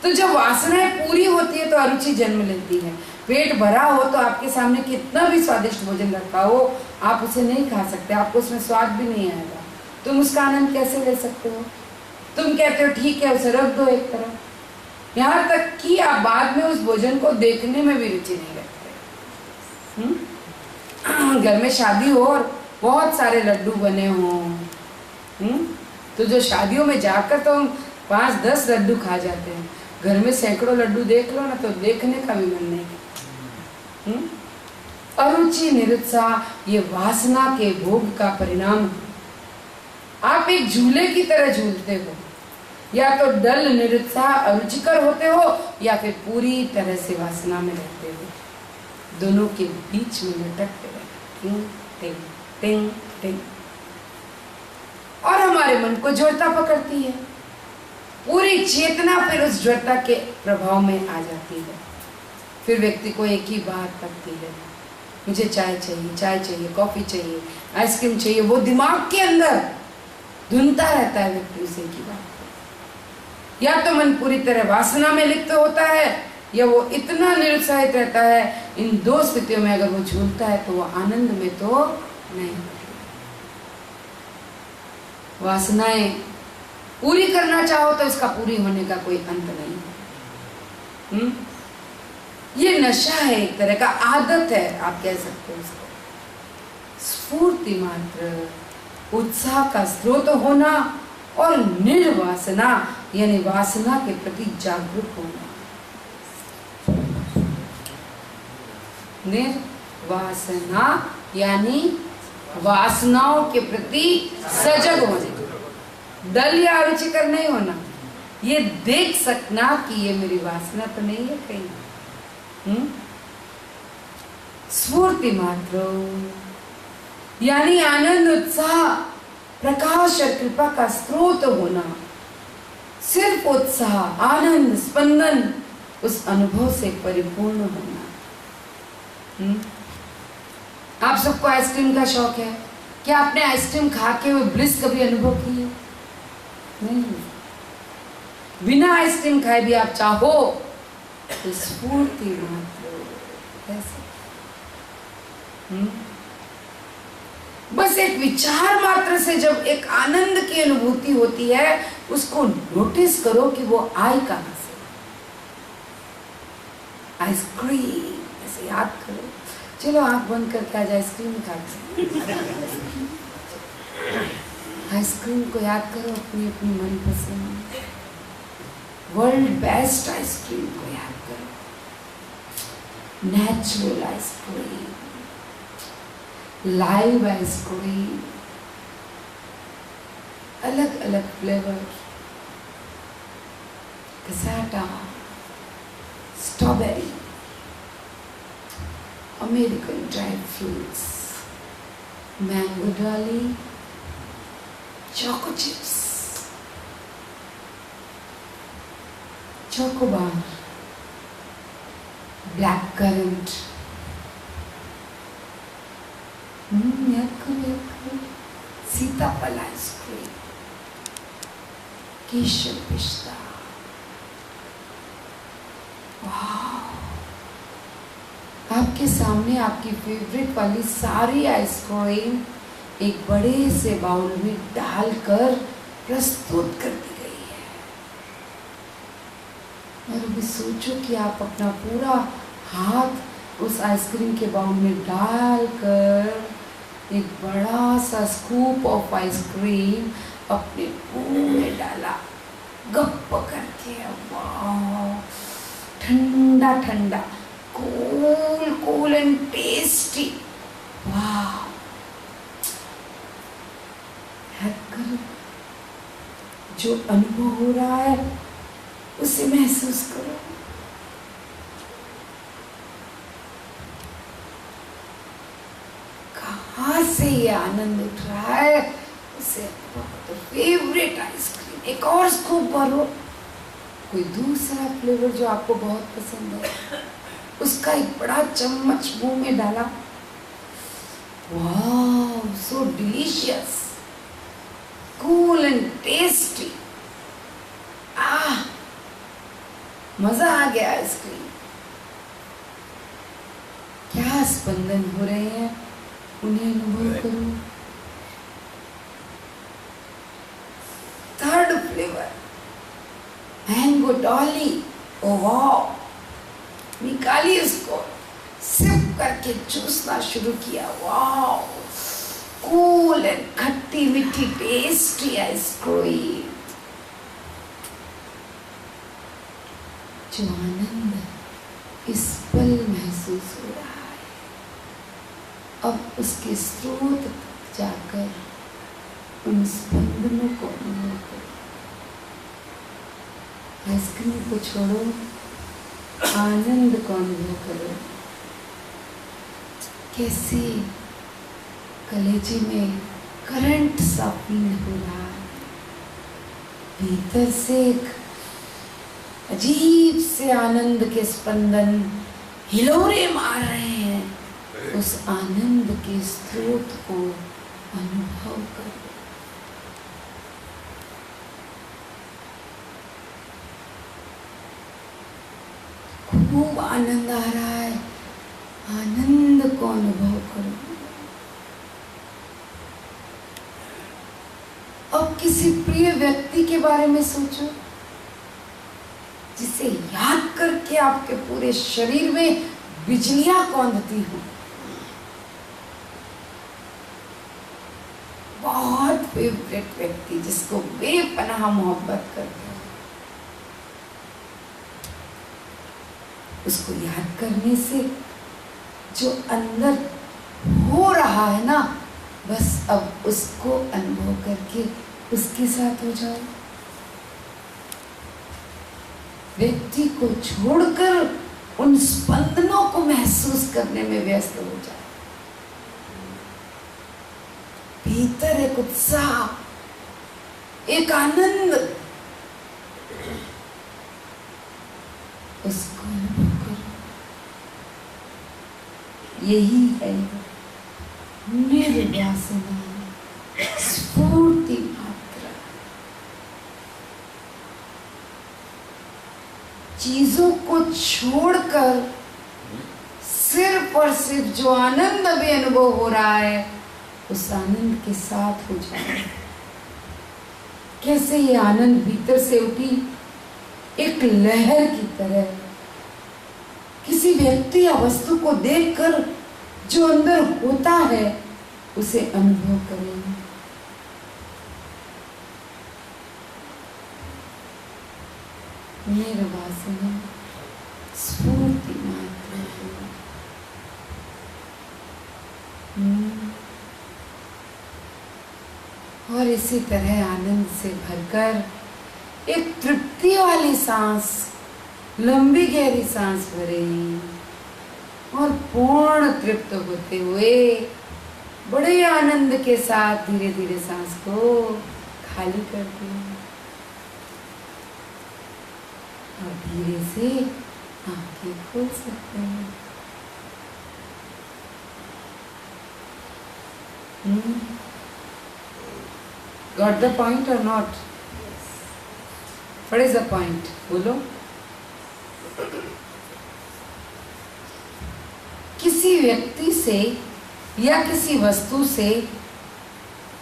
तो जब वासनाएं पूरी होती है तो अरुचि जन्म लेती है। पेट भरा हो तो आपके सामने कितना भी स्वादिष्ट भोजन रखा हो, आप उसे नहीं खा सकते, आपको उसमें स्वाद भी नहीं आएगा। तुम उसका आनंद कैसे ले सकते हो? तुम कहते हो ठीक है उसे रख दो एक तरफ, यहाँ तक कि आप बाद में उस भोजन को देखने में भी रुचि नहीं रखते। घर में शादी हो और बहुत सारे लड्डू बने हों, तो जो शादियों में जाकर तो हम 5-10 लड्डू खा जाते हैं, घर में सैकड़ों लड्डू देख लो ना तो देखने का भी मन नहीं। अरुचि निरुत्साह ये वासना के भोग का परिणाम। आप एक झूले की तरह झूलते हो, या तो डल निरुत्साह अरुचिकर होते हो या फिर पूरी तरह से वासना में रहते हो। दोनों के बीच में लटकते रहते, टिंग टिंग टिंग टिंग। और हमारे मन को जड़ता पकड़ती है, पूरी चेतना फिर उस जड़ता के प्रभाव में आ जाती है। फिर व्यक्ति को एक ही बात लगती है, मुझे चाय चाहिए, चाय चाहिए, कॉफी चाहिए, आइसक्रीम चाहिए। वो दिमाग के अंदर धुनता रहता है व्यक्ति उसे की बात। या तो मन पूरी तरह वासना में लिप्त होता है, या वो इतना निरुत्साहित रहता है। इन दो स्थितियों में अगर वो झूलता है तो वो आनंद में तो नहीं। वासनाएं पूरी करना चाहो तो इसका पूरी होने का कोई अंत नहीं। ये नशा है, एक तरह का आदत है, आप कह सकते हो इसको। स्फूर्ति मात्र, उत्साह का स्रोत होना और निर्वासना यानी वासना के प्रति जागरूक होना। निर्वासना यानी वासनाओं के प्रति सजग होना, दल या अरुचिकर नहीं होना। ये देख सकना कि ये मेरी वासना तो नहीं है कहीं। स्फूर्ति मात्र यानी आनंद, उत्साह, प्रकाश और कृपा का स्रोत होना। सिर्फ उत्साह, आनंद, स्पंदन, उस अनुभव से परिपूर्ण होना। आप सबको आइसक्रीम का शौक है, क्या आपने आइसक्रीम खा के वो ब्लिस कभी अनुभव की है? नहीं। बिना आइसक्रीम खाए भी आप चाहो तो स्फूर्ति मात्र ऐसे, बस एक विचार मात्र से जब एक आनंद की अनुभूति होती है, उसको नोटिस करो कि वो आई कहां से। आइसक्रीम ऐसे याद करो, चलो आंख बंद करके आज आइसक्रीम खाते। आइसक्रीम को याद करो, अपनी अपनी मनपसंद वर्ल्ड बेस्ट आइसक्रीम को याद करो। नेचुरल आइसक्रीम, लाइव आइसक्रीम, अलग अलग flavour, cassata, strawberry, American dry fruits, mango Dolly, choco chips, chocobar, black currant, सीताफल आइसक्रीम, केशर पिस्ता। आप आपके सामने आपकी फेवरेट वाली सारी आइसक्रीम एक बड़े से बाउल में डालकर प्रस्तुत कर दी गई है। और अभी सोचो कि आप अपना पूरा हाथ उस आइसक्रीम के बाउल में डालकर एक बड़ा सा स्कूप ऑफ आइसक्रीम अपने मुंह में डाला, गप करके। वाह, ठंडा ठंडा, कूल कूल एंड टेस्टी। वाह, करो, जो अनुभव हो रहा है उसे महसूस करो। कहाँ से ये आनंद उठ रहा है उसे फेवरेट आइसक्रीम एक और स्कूप भरो, कोई दूसरा फ्लेवर जो आपको बहुत पसंद है उसका एक बड़ा चम्मच मुंह में डाला। वाह, सो डिलीशियस, कूल एंड टेस्टी। मजा आ गया आइसक्रीम। क्या स्पंदन हो रहे हैं उन्हें अनुभव करो। Third flavour mango dolly. ओ वाह, निकाली उसको, सिप करके चूसना शुरू किया। वाह, कूल एंड खट्टी मीठी टेस्टी आइसक्रीम। जो आनंद इस पल महसूस हो रहा है, अब उसके स्रोत तक जाकर उन स्पंदनों को अनुभव करो। आइसक्रीम को छोड़ो, आनंद को अनुभव करो। कैसे कलेजे में करंट सा फील हो रहा है, भीतर से एक अजीब से आनंद के स्पंदन हिलोरे मार रहे हैं। उस आनंद के स्रोत को अनुभव करो। खूब आनंद आ रहा है, आनंद को अनुभव करो। अब किसी प्रिय व्यक्ति के बारे में सोचो जिसे याद करके आपके पूरे शरीर में बिजलियां कौंधती हो। बहुत फेवरेट व्यक्ति जिसको बेपनाह मोहब्बत करते हो, उसको याद करने से जो अंदर हो रहा है ना, बस अब उसको अनुभव करके उसके साथ हो जाओ। व्यक्ति को छोड़कर उन स्पंदनों को महसूस करने में व्यस्त हो जाए। भीतर एक उत्साह, एक आनंद, उसको अनुभव करो। यही है निर्वासना, स्फूर्ति मात्रा। चीजों को छोड़कर सिर्फ और सिर्फ जो आनंद अभी अनुभव हो रहा है उस आनंद के साथ हो जाए। कैसे ये आनंद भीतर से उठी एक लहर की तरह, किसी व्यक्ति या वस्तु को देखकर जो अंदर होता है उसे अनुभव करें। निर्वासना, स्फूर्ति मात्र और इसी तरह आनंद से भरकर एक तृप्ति वाली सांस, लंबी गहरी सांस भरें और पूर्ण तृप्त होते हुए बड़े आनंद के साथ धीरे धीरे सांस को खाली कर दें और धीरे से आंखें खोल सकते हैं। Got the point or not? What is the point? बोलो। किसी व्यक्ति से या किसी वस्तु से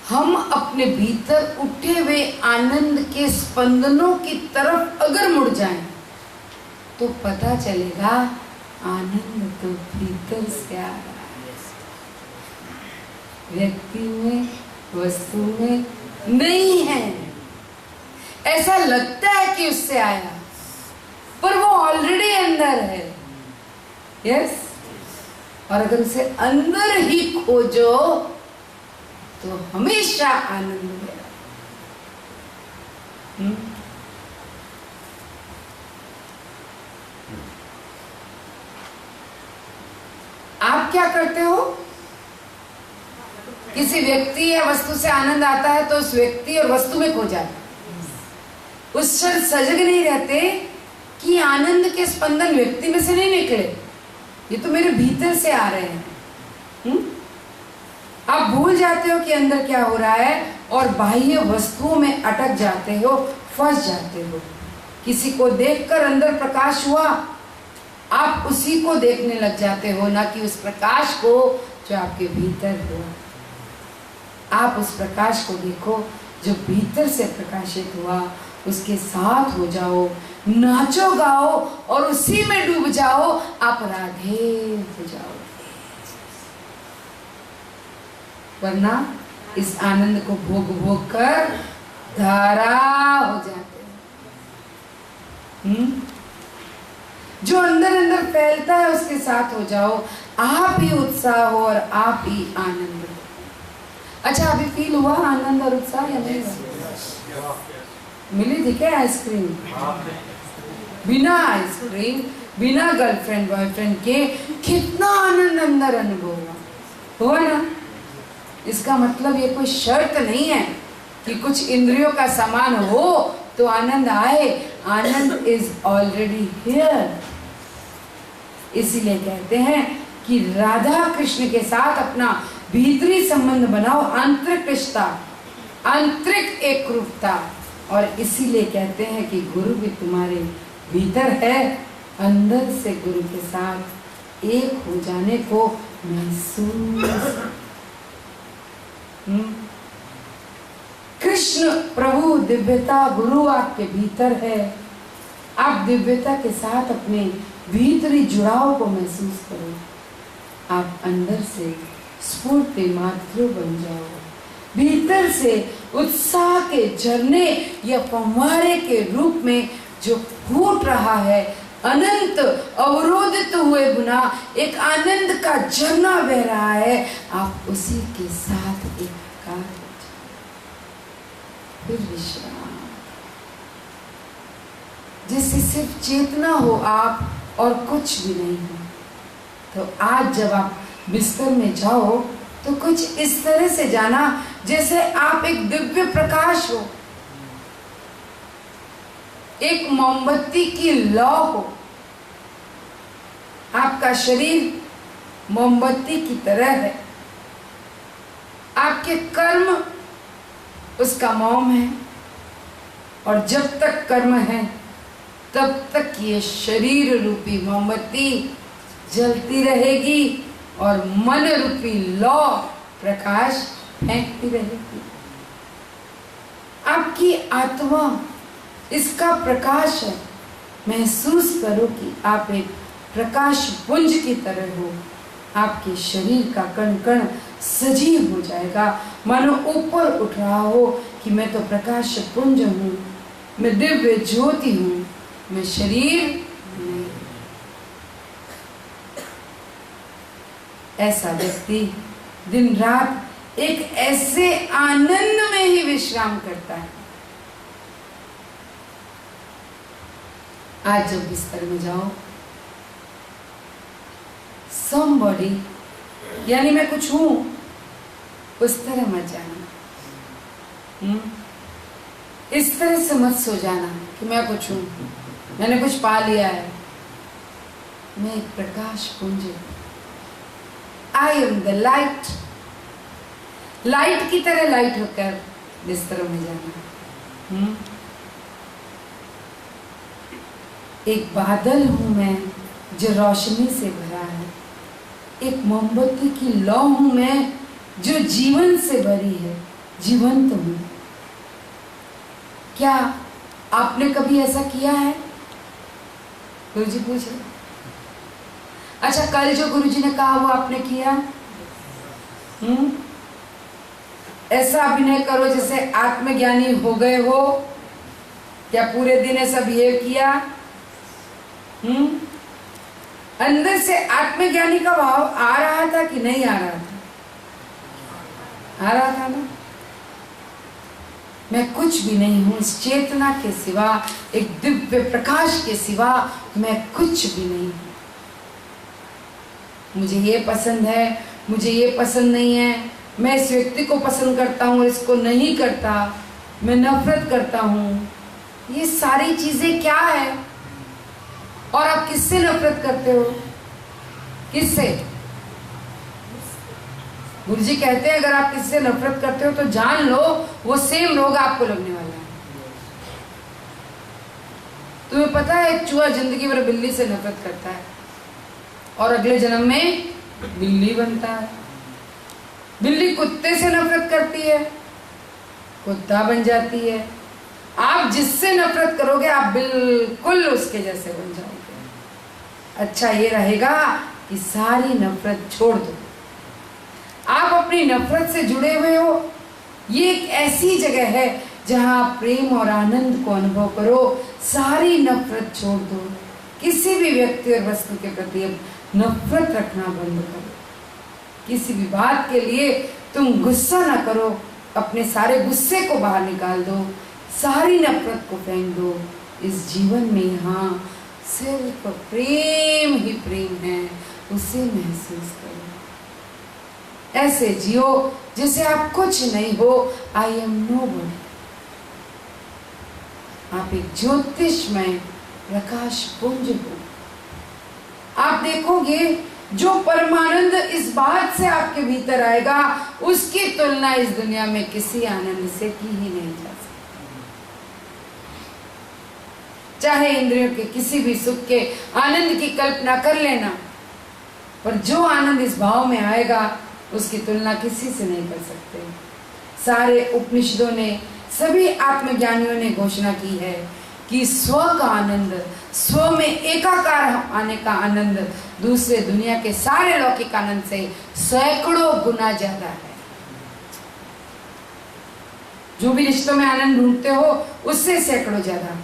हम अपने भीतर उठे हुए आनंद के स्पंदनों की तरफ अगर मुड़ जाएं तो पता चलेगा आनंद तो भीतर से आ रहा है, व्यक्ति में, वस्तु में नहीं है। ऐसा लगता है कि उससे आया, पर वो ऑलरेडी अंदर है। यस, और अगर उसे अंदर ही खोजो तो हमेशा आनंद मिलेगा। आप क्या करते हो? किसी व्यक्ति या वस्तु से आनंद आता है तो उस व्यक्ति और वस्तु में खो जाते, उस क्षण सजग नहीं रहते कि आनंद के स्पंदन व्यक्ति में से नहीं निकले, ये तो मेरे भीतर से आ रहे हैं। आप भूल जाते हो कि अंदर क्या हो रहा है और बाह्य वस्तुओं में अटक जाते हो, फंस जाते हो। किसी को देखकर अंदर प्रकाश हुआ, आप उसी को देखने लग जाते हो, ना कि उस प्रकाश को जो आपके भीतर हो। आप उस प्रकाश को देखो जो भीतर से प्रकाशित हुआ, उसके साथ हो जाओ, नाचो गाओ और उसी में डूब जाओ, आप राधे हो जाओ। वरना इस आनंद को भोग भोग कर धारा हो जाते हैं। जो अंदर अंदर फैलता है उसके साथ हो जाओ, आप ही उत्साह हो और आप ही आनंद हो। अच्छा, अभी फील हुआ आनंद और उत्साह या नहीं? मिली थी क्या आइसक्रीम? बिना आइसक्रीम, बिना गर्लफ्रेंड बॉयफ्रेंड के कितना आनंद अंदर अनुभव हुआ ना। इसका मतलब ये कोई शर्त नहीं है कि कुछ इंद्रियों का सामान हो तो आनंद आए। आनंद इज ऑलरेडी हियर। इसीलिए कहते हैं कि राधा कृष्ण के साथ अपना भीतरी संबंध बनाओ, आंतरिक रिश्ता, आंतरिक एकरूपता। और इसीलिए कहते हैं कि गुरु भी तुम्हारे भीतर है, अंदर से गुरु के साथ एक हो जाने को महसूस। कृष्ण प्रभु दिव्यता गुरु आपके भीतर है। आप दिव्यता के साथ अपने भीतरी जुड़ाव को महसूस करो। आप अंदर से स्फूर्ति मातृ बन जाओ। भीतर से उत्साह के झरने या फव्वारे के रूप में जो फूट रहा है, अनंत अवरोधित हुए बिना एक आनंद का झरना बह रहा है, आप उसी के साथ एकाकार हो जाओ। फिर विश्राम, जिससे सिर्फ चेतना हो आप और कुछ भी नहीं हो। तो आज जब आप बिस्तर में जाओ तो कुछ इस तरह से जाना जैसे आप एक दिव्य प्रकाश हो, एक मोमबत्ती की लौ हो। आपका शरीर मोमबत्ती की तरह है, आपके कर्म उसका मोम है, और जब तक कर्म है तब तक ये शरीर रूपी मोमबत्ती जलती रहेगी और मन रूपी लौ प्रकाश फेंकती रहेगी। आपकी आत्मा इसका प्रकाश है। महसूस करो कि आप एक प्रकाश पुंज की तरह हो। आपके शरीर का कण कण सजीव हो जाएगा, मानो ऊपर उठ रहा हो कि मैं तो प्रकाश पुंज हूँ, मैं दिव्य ज्योति हूँ, मैं शरीर नहीं। ऐसा व्यक्ति दिन रात एक ऐसे आनंद में ही विश्राम करता है। आज जब बिस्तर में जाओ, somebody, यानी मैं कुछ हूं, उस तरह मत जाना। इस तरह से मत सो जाना कि मैं कुछ हूं, मैंने कुछ पा लिया है। मैं एक प्रकाश पुंज हूं। I am the light। Light की तरह लाइट होकर बिस्तर में जाना। एक बादल हूं मैं जो रोशनी से भरा है। एक मोमबत्ती की लौ हूं मैं जो जीवन से भरी है, जीवंत हूं। क्या आपने कभी ऐसा किया है? गुरुजी पूछ रहे। अच्छा, कल जो गुरुजी ने कहा वो आपने किया? ऐसा अभिनय करो जैसे आत्मज्ञानी हो गए हो। क्या पूरे दिन ऐसा बिहेव किया? अंदर से आत्मज्ञानी का भाव आ रहा था कि नहीं आ रहा था? आ रहा था ना। मैं कुछ भी नहीं हूं, इस चेतना के सिवा, एक दिव्य प्रकाश के सिवा मैं कुछ भी नहीं हूं। मुझे ये पसंद है, मुझे ये पसंद नहीं है, मैं इस व्यक्ति को पसंद करता हूं, इसको नहीं करता, मैं नफरत करता हूं। ये सारी चीजें क्या है? और आप किससे नफरत करते हो? किससे? गुरुजी कहते हैं अगर आप किसी से नफरत करते हो तो जान लो वो सेम रोग आपको लगने वाला है। तुम्हें पता है एक चूहा जिंदगी भर बिल्ली से नफरत करता है और अगले जन्म में बिल्ली बनता है। बिल्ली कुत्ते से नफरत करती है, कुत्ता बन जाती है। आप जिससे नफरत करोगे आप बिल्कुल उसके जैसे बन जाओगे। अच्छा ये रहेगा कि सारी नफरत छोड़ दो। आप अपनी नफरत से जुड़े हुए हो। ये एक ऐसी जगह है जहां आप प्रेम और आनंद को अनुभव करो। सारी नफरत छोड़ दो। किसी भी व्यक्ति और वस्तु के प्रति अब नफरत रखना बंद करो। किसी भी बात के लिए तुम गुस्सा ना करो। अपने सारे गुस्से को बाहर निकाल दो, सारी नफरत को फेंक दो। इस जीवन में यहाँ सिर्फ प्रेम ही प्रेम है, उसे महसूस करो। ऐसे जियो जैसे आप कुछ नहीं हो। I am nobody. आप एक ज्योतिषमय प्रकाश पुंज हो। आप देखोगे जो परमानंद इस बात से आपके भीतर आएगा उसकी तुलना इस दुनिया में किसी आनंद से की ही नहीं जा सकती। चाहे इंद्रियों के किसी भी सुख के आनंद की कल्पना कर लेना, पर जो आनंद इस भाव में आएगा उसकी तुलना किसी से नहीं कर सकते। सारे उपनिषदों ने, सभी आत्मज्ञानियों ने घोषणा की है कि स्व का आनंद, स्व में एकाकार आने का आनंद दूसरे दुनिया के सारे लौकिक आनंद से सैकड़ों गुना ज्यादा है। जो भी रिश्तों में आनंद ढूंढते हो उससे सैकड़ों ज्यादा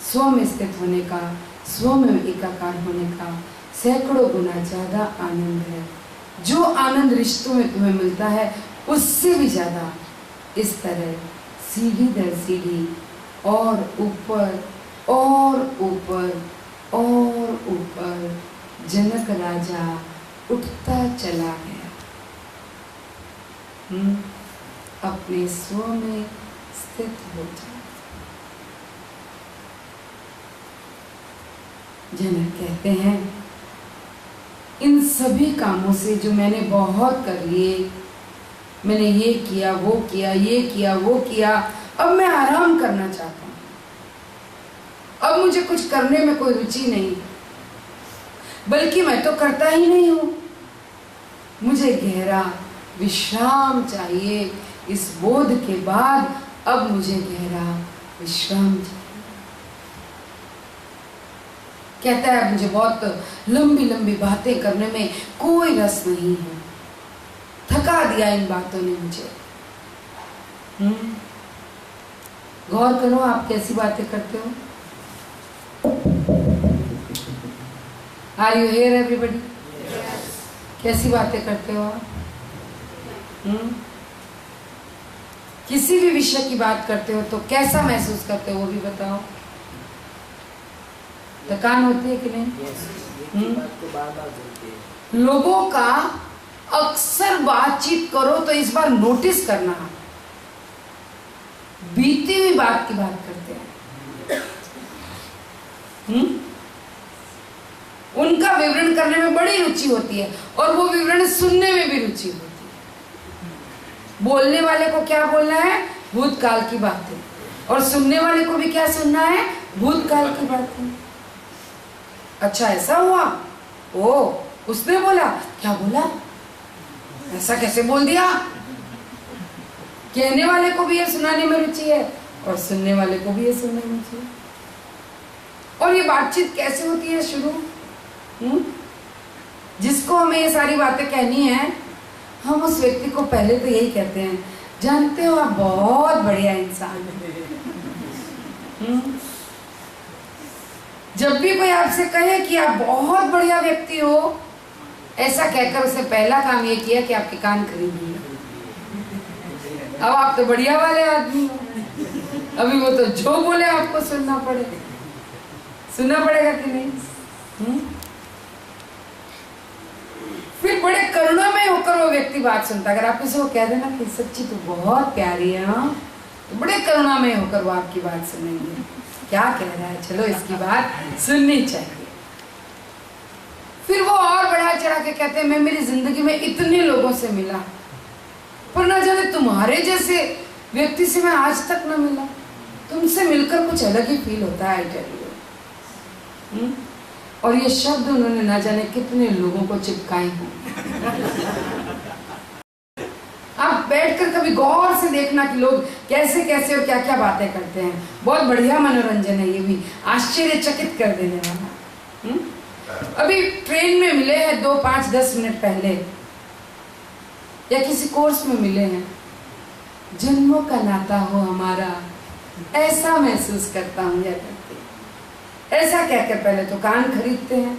स्व में स्थित होने का, स्व में एकाकार होने का सैकड़ों गुना ज्यादा आनंद है। जो आनंद रिश्तों में तुम्हें मिलता है उससे भी ज्यादा इस तरह सीढ़ी दर सीढ़ी और ऊपर और ऊपर और ऊपर जनक राजा उठता चला गया। अपने स्व में स्थित हो जा। जनक कहते हैं इन सभी कामों से जो मैंने बहुत कर लिए, मैंने ये किया वो किया, ये किया वो किया, अब मैं आराम करना चाहता हूं। अब मुझे कुछ करने में कोई रुचि नहीं, बल्कि मैं तो करता ही नहीं हूं। मुझे गहरा विश्राम चाहिए। इस बोध के बाद अब मुझे गहरा विश्राम चाहिए। कहता है मुझे बहुत लंबी लंबी बातें करने में कोई रस नहीं है, थका दिया इन बातों ने मुझे। गौर करो आप कैसी बातें करते हो। Are you here everybody? कैसी बातें करते हो आप? किसी भी विषय की बात करते हो तो कैसा महसूस करते हो वो भी बताओ। थकान होती है कि नहीं? लोगों का अक्सर बातचीत करो तो इस बार नोटिस करना, बीती हुई बात की बात करते हैं। उनका विवरण करने में बड़ी रुचि होती है और वो विवरण सुनने में भी रुचि होती है। बोलने वाले को क्या बोलना है? भूतकाल की बातें, और सुनने वाले को भी क्या सुनना है? भूतकाल की बातें। अच्छा ऐसा हुआ? ओ उसने बोला, क्या बोला, ऐसा कैसे बोल दिया। कहने वाले को भी ये सुनाने में रुचि है और सुनने वाले को भी ये सुनने में रुचि है। और ये बातचीत कैसे होती है शुरू, जिसको हमें ये सारी बातें कहनी है, हम उस व्यक्ति को पहले तो यही कहते हैं, जानते हो आप बहुत बढ़िया इंसान है। जब भी कोई आपसे कहे कि आप बहुत बढ़िया व्यक्ति हो, ऐसा कहकर उसे पहला काम ये किया कि आपके कान खरीद लिए। अब आप तो बढ़िया वाले आदमी हो, अभी वो तो जो बोले आपको सुनना पड़ेगा कि नहीं। फिर बड़े करुणामय होकर वो व्यक्ति बात सुनता। अगर आप किसी को कह देना कि सच्ची तो बहुत प्यारी है, तो बड़े करुणामय होकर वो आपकी बात सुनेंगे। क्या कह रहा है, चलो इसकी बात सुननी चाहिए। फिर वो और बढ़ा चढ़ा के कहते हैं, मैं मेरी जिंदगी में इतने लोगों से मिला, पर ना जाने तुम्हारे जैसे व्यक्ति से मैं आज तक ना मिला। तुमसे मिलकर कुछ अलग ही फील होता है, आई टेल यू। और ये शब्द उन्होंने ना जाने कितने लोगों को चिपकाए हैं। आप बैठकर कभी गौर से देखना कि लोग कैसे कैसे और क्या क्या बातें करते हैं। बहुत बढ़िया मनोरंजन है ये भी, आश्चर्यचकित कर देने वाला। अभी ट्रेन में मिले हैं 2, 5, 10 मिनट पहले, या किसी कोर्स में मिले हैं, जन्मों का नाता हो हमारा, ऐसा महसूस करता हूँ या करती। ऐसा कहकर पहले तो कान खरीदते हैं,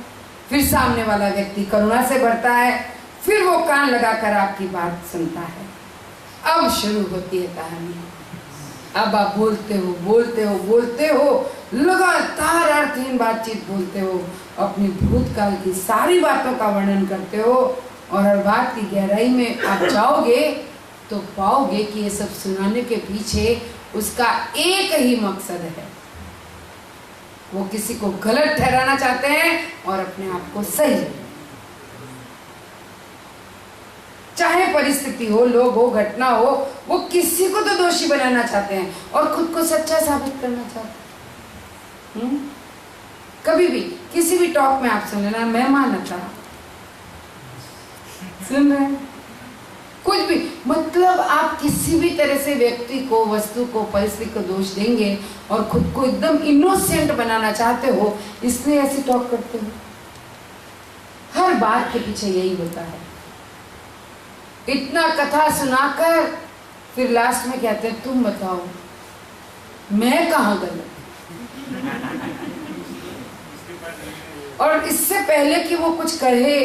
फिर सामने वाला व्यक्ति करुणा से भरता है, फिर वो कान लगाकर आपकी बात सुनता है। अब शुरू होती है कहानी। अब आप बोलते हो, लगातार अर्थहीन बातचीत बोलते हो, अपनी भूतकाल की सारी बातों का वर्णन करते हो, और हर बात की गहराई में आप जाओगे तो पाओगे कि ये सब सुनाने के पीछे उसका एक ही मकसद है। वो किसी को गलत ठहराना चाहते हैं और अपने आप को सही। चाहे परिस्थिति हो, लोग हो, घटना हो, वो किसी को तो दोषी बनाना चाहते हैं और खुद को सच्चा साबित करना चाहते हैं। कभी भी किसी भी टॉक में आप सुन लेना, मेहमान अच्छा सुन रहे हैं, कुछ भी, मतलब आप किसी भी तरह से व्यक्ति को, वस्तु को, परिस्थिति को दोष देंगे और खुद को एकदम इनोसेंट बनाना चाहते हो, इसलिए ऐसी टॉक करते हो। हर बात के पीछे यही होता है। इतना कथा सुनाकर फिर लास्ट में कहते हैं, तुम बताओ मैं कहाँ गलत। और इससे पहले कि वो कुछ कहे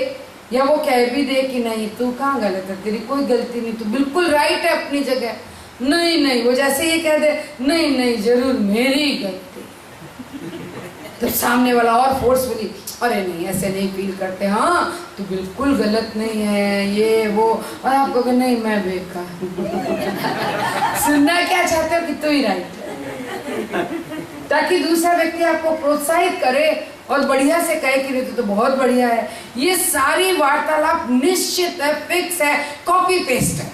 या वो कह भी दे कि नहीं तू कहाँ गलत है, तेरी कोई गलती नहीं, तू बिल्कुल राइट है अपनी जगह, नहीं, वो जैसे ये कह दे नहीं जरूर मेरी गलती, तो सामने वाला और फोर्सफुली, अरे नहीं ऐसे नहीं फील करते, हाँ तू बिल्कुल गलत नहीं है, ये वो, और आप कहोगे नहीं मैं बेकार। सुनना क्या चाहते हो कि तू ही राइट है, ताकि दूसरा व्यक्ति आपको प्रोत्साहित करे और बढ़िया से कहे कि नहीं तो बहुत बढ़िया है। ये सारी वार्तालाप निश्चित है, फिक्स है, कॉपी पेस्ट है।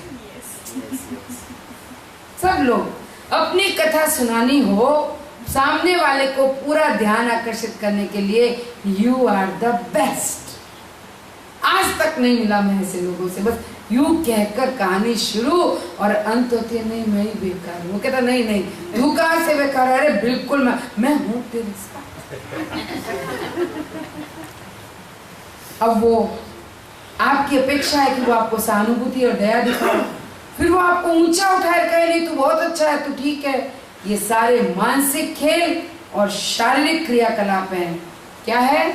सब लोग अपनी कथा सुनानी हो, सामने वाले को पूरा ध्यान आकर्षित करने के लिए यू आर द बेस्ट। आज तक नहीं मिला मैं ऐसे लोगों से, बस यू कहकर कहानी शुरू और अंत होती है नहीं मैं ही बेकार हूँ। वो कहता नहीं तू कहाँ से बेकार है, अरे बिल्कुल मैं हूँ तेरे साथ। अब वो आपकी अपेक्षा है कि वो आपको सहानुभूति और दया दिखाए, फिर वो आपको ऊंचा उठाए कहे नहीं तू बहुत अच्छा है, तू ठीक है। ये सारे मानसिक खेल और शारीरिक क्रियाकलाप हैं। क्या है?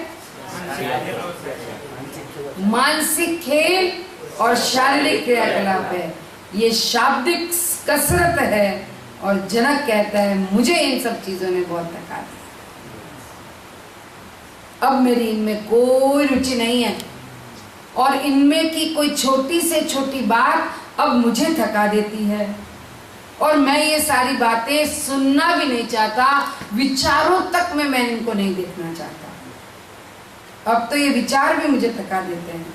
मानसिक खेल और शारीरिक क्रियाकलाप है। ये शाब्दिक कसरत है और जनक कहता है मुझे इन सब चीजों ने बहुत थका दिया, अब मेरी इनमें कोई रुचि नहीं है और इनमें की कोई छोटी से छोटी बात अब मुझे थका देती है और मैं ये सारी बातें सुनना भी नहीं चाहता, विचारों तक में मैं इनको नहीं देखना चाहता। अब तो ये विचार भी मुझे थका देते हैं,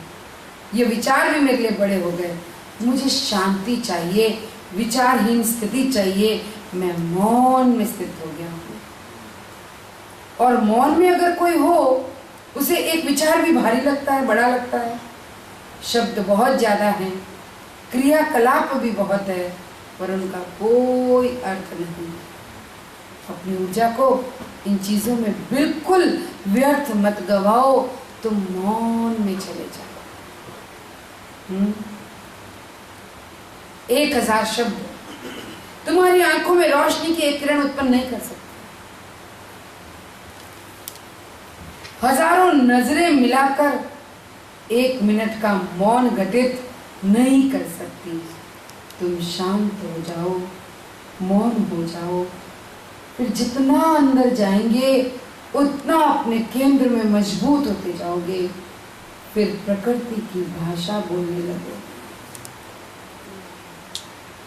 ये विचार भी मेरे लिए बड़े हो गए। मुझे शांति चाहिए, विचारहीन स्थिति चाहिए। मैं मौन में स्थित हो गया हूँ और मौन में अगर कोई हो उसे एक विचार भी भारी लगता है, बड़ा लगता है। शब्द बहुत ज्यादा हैं, क्रियाकलाप भी बहुत है, पर उनका कोई अर्थ नहीं। अपनी ऊर्जा को इन चीजों में बिल्कुल व्यर्थ मत गवाओ, तुम मौन में चले जाओ। 1000 शब्द तुम्हारी आंखों में रोशनी की एक किरण उत्पन्न नहीं कर सकते। हजारों नजरें मिलाकर 1 मिनट का मौन घटित नहीं कर सकती। तुम शांत हो जाओ, मौन हो जाओ, फिर जितना अंदर जाएंगे उतना अपने केंद्र में मजबूत होते जाओगे। फिर प्रकृति की भाषा बोलने लगोगे।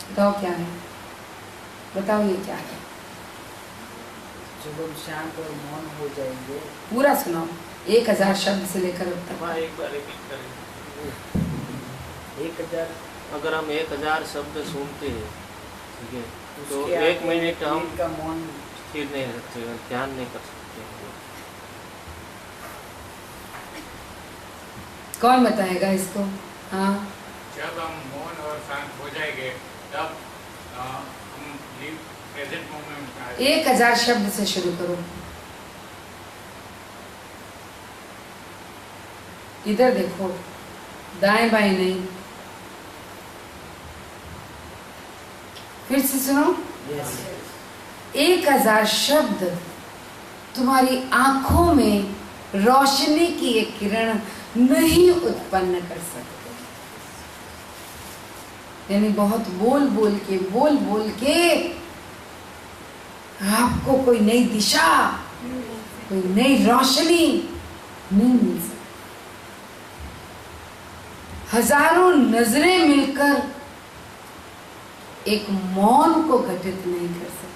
बताओ क्या है? बताओ ये क्या है? जब हम शांत और मौन हो जाएंगे। पूरा सुनाओ, 1000 शब्द से लेकर अब तक। हाँ, एक बार रिपीट करें। 1000 अगर हम 1000 शब्द सुनते हैं, ठीक है, तो उसके 1 आगे मिनट हम का मौन स्थिर नहीं रख सकते, ध्यान नहीं कर सकते। कौन बताएगा इसको? हाँ, जब हम मौन और शांत हो जाएंगे तब हम लिव प्रेजेंट मोमेंट में आ जाएंगे। 1000 शब्द से शुरू करो। इधर देखो, दाएं बाएं नहीं। फिर से सुनो। 1000 शब्द तुम्हारी आंखों में रोशनी की एक किरण नहीं उत्पन्न कर सकते। यानी बहुत बोल बोल के आपको कोई नई दिशा, कोई नई रोशनी नहीं मिल सकती। हजारों नजरें मिलकर एक मौन को घटित नहीं कर सकती।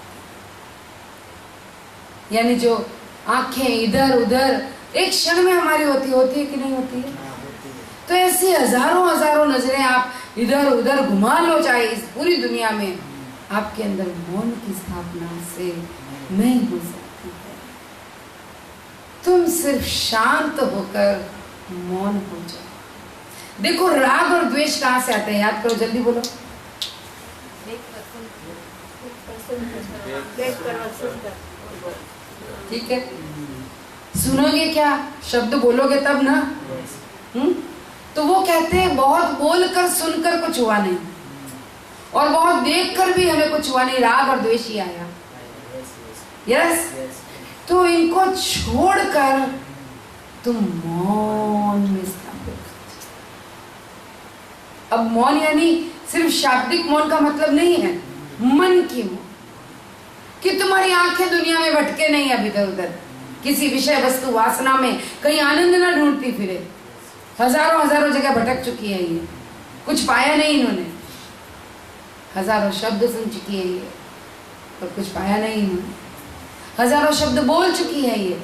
यानी जो आंखें इधर उधर एक क्षण में हमारी होती है कि नहीं होती है? तो ऐसी हजारों नजरें आप इधर उधर घुमा लो चाहे इस पूरी दुनिया में, आपके अंदर मौन की स्थापना से नहीं हो सकती है। तुम सिर्फ शांत होकर मौन हो जाओ। देखो, राग और द्वेष कहां से आते हैं? याद करो, जल्दी बोलो। ठीक है, सुनोगे क्या? शब्द बोलोगे तब ना। तो वो कहते हैं बहुत बोलकर सुनकर कुछ हुआ नहीं, और बहुत देखकर भी हमें कुछ हुआ नहीं, राग और द्वेष ही आया। यस, तो इनको छोड़कर तुम मौन में स्थापित। अब मौन यानी सिर्फ शाब्दिक मौन का मतलब नहीं है, मन की मौन, कि तुम्हारी आंखें दुनिया में भटके नहीं अब इधर उधर किसी विषय वस्तु वासना में, कहीं आनंद ना ढूंढती फिरे। हजारों जगह भटक चुकी है ये, कुछ पाया नहीं इन्होंने। हजारों शब्द सुन चुकी है ये, पर कुछ पाया नहीं इन्होंने। हजारों शब्द बोल चुकी है ये,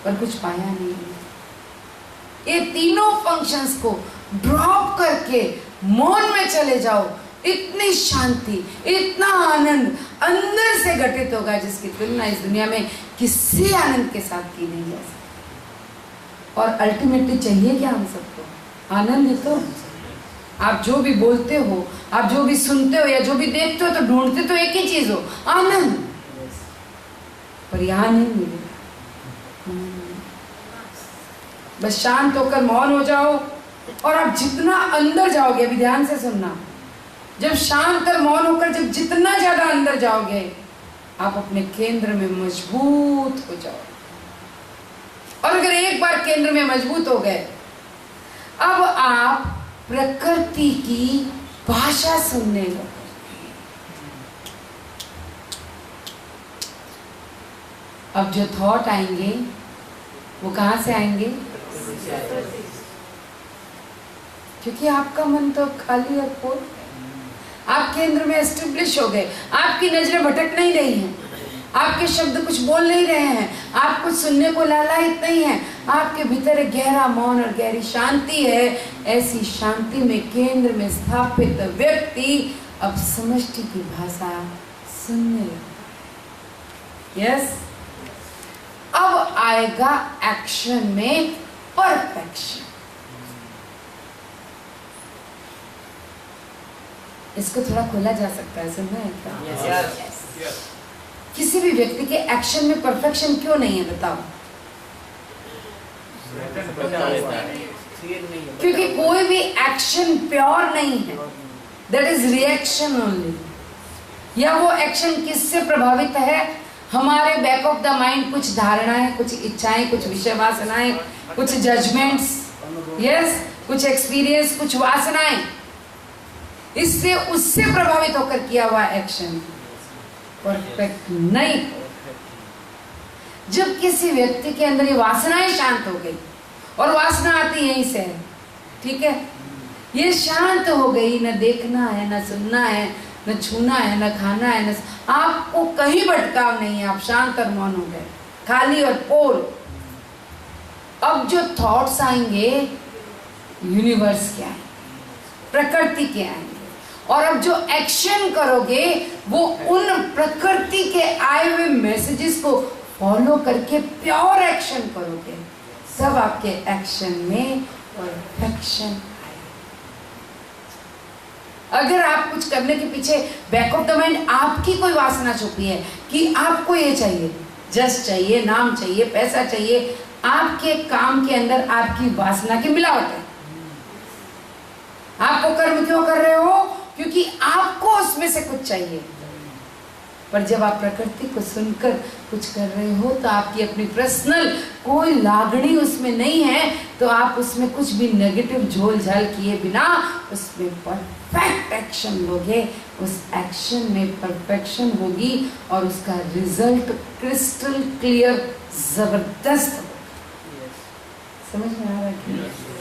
पर कुछ पाया नहीं इन्होंने। ये तीनों फंक्शंस को ड्रॉप करके मौन में चले जाओ, इतनी शांति, इतना आनंद अंदर से घटित होगा जिसकी तुलना इस दुनिया में किसी आनंद के साथ की नहीं जा सकती। और अल्टीमेटली चाहिए क्या हम सबको? आनंद ही तो। आप जो भी बोलते हो, आप जो भी सुनते हो या जो भी देखते हो, तो ढूंढते तो एक ही चीज हो, आनंद। पर यहां नहीं मिलेगा। बस शांत होकर मौन हो जाओ, और आप जितना अंदर जाओगे, अभी ध्यान से सुनना, जब शांत और मौन होकर जब जितना ज्यादा अंदर जाओगे, आप अपने केंद्र में मजबूत हो जाओगे। और अगर एक बार केंद्र में मजबूत हो गए, अब आप प्रकृति की भाषा सुनने लगोगे। अब जो थॉट आएंगे वो कहां से आएंगे? क्योंकि आपका मन तो खाली और पूर्ण, आप केंद्र में एस्टेब्लिश हो गए। आपकी नजरें भटक नहीं रही हैं, आपके शब्द कुछ बोल नहीं रहे हैं, आप कुछ सुनने को लालायित नहीं है। आपके भीतर एक गहरा मौन और गहरी शांति है। ऐसी शांति में केंद्र में स्थापित व्यक्ति अब समष्टि की भाषा सुनने लगता है। यस, अब आएगा एक्शन में परफेक्शन। इसको थोड़ा खोला जा सकता है, सुनना है क्या? Yes. किसी भी व्यक्ति के एक्शन में परफेक्शन क्यों नहीं है बताओ? क्योंकि कोई भी एक्शन प्योर नहीं है, दैट इज रिएक्शन ओनली। या वो एक्शन किससे प्रभावित है? हमारे बैक ऑफ द माइंड कुछ धारणाएं, कुछ इच्छाएं, कुछ विषय वासनाएं, कुछ जजमेंट्स, यस, कुछ एक्सपीरियंस, कुछ वासनाएं, इससे उससे प्रभावित होकर किया हुआ एक्शन परफेक्ट नहीं। जब किसी व्यक्ति के अंदर ये वासनाएं शांत हो गई, और वासना आती यहीं से है, ठीक है, ये शांत हो गई, न देखना है, न सुनना है, न छूना है, न खाना है, न आपको कहीं भटकाव नहीं है, आप शांत और मौन हो गए, खाली और पोल। अब जो थॉट्स आएंगे यूनिवर्स के आएंगे, प्रकृति के आएंगे, और अब जो एक्शन करोगे वो उन प्रकृति के आए हुए मैसेजेस को फॉलो करके प्योर एक्शन करोगे, तब आपके एक्शन में परफेक्शन आएगा। अगर आप कुछ करने के पीछे बैक ऑफ द माइंड आपकी कोई वासना छुपी है कि आपको ये चाहिए, जस्ट चाहिए, नाम चाहिए, पैसा चाहिए, आपके काम के अंदर आपकी वासना की मिलावट है। आप वो कर्म क्यों कर रहे हो? क्योंकि आपको उसमें से कुछ चाहिए। पर जब आप प्रकृति को सुनकर कुछ कर रहे हो तो आपकी अपनी पर्सनल कोई लागणी उसमें नहीं है, तो आप उसमें कुछ भी नेगेटिव झोल झाल किए बिना उसमें परफेक्ट एक्शन लोगे, उस एक्शन में परफेक्शन होगी और उसका रिजल्ट क्रिस्टल क्लियर जबरदस्त। समझ में आ रहा है?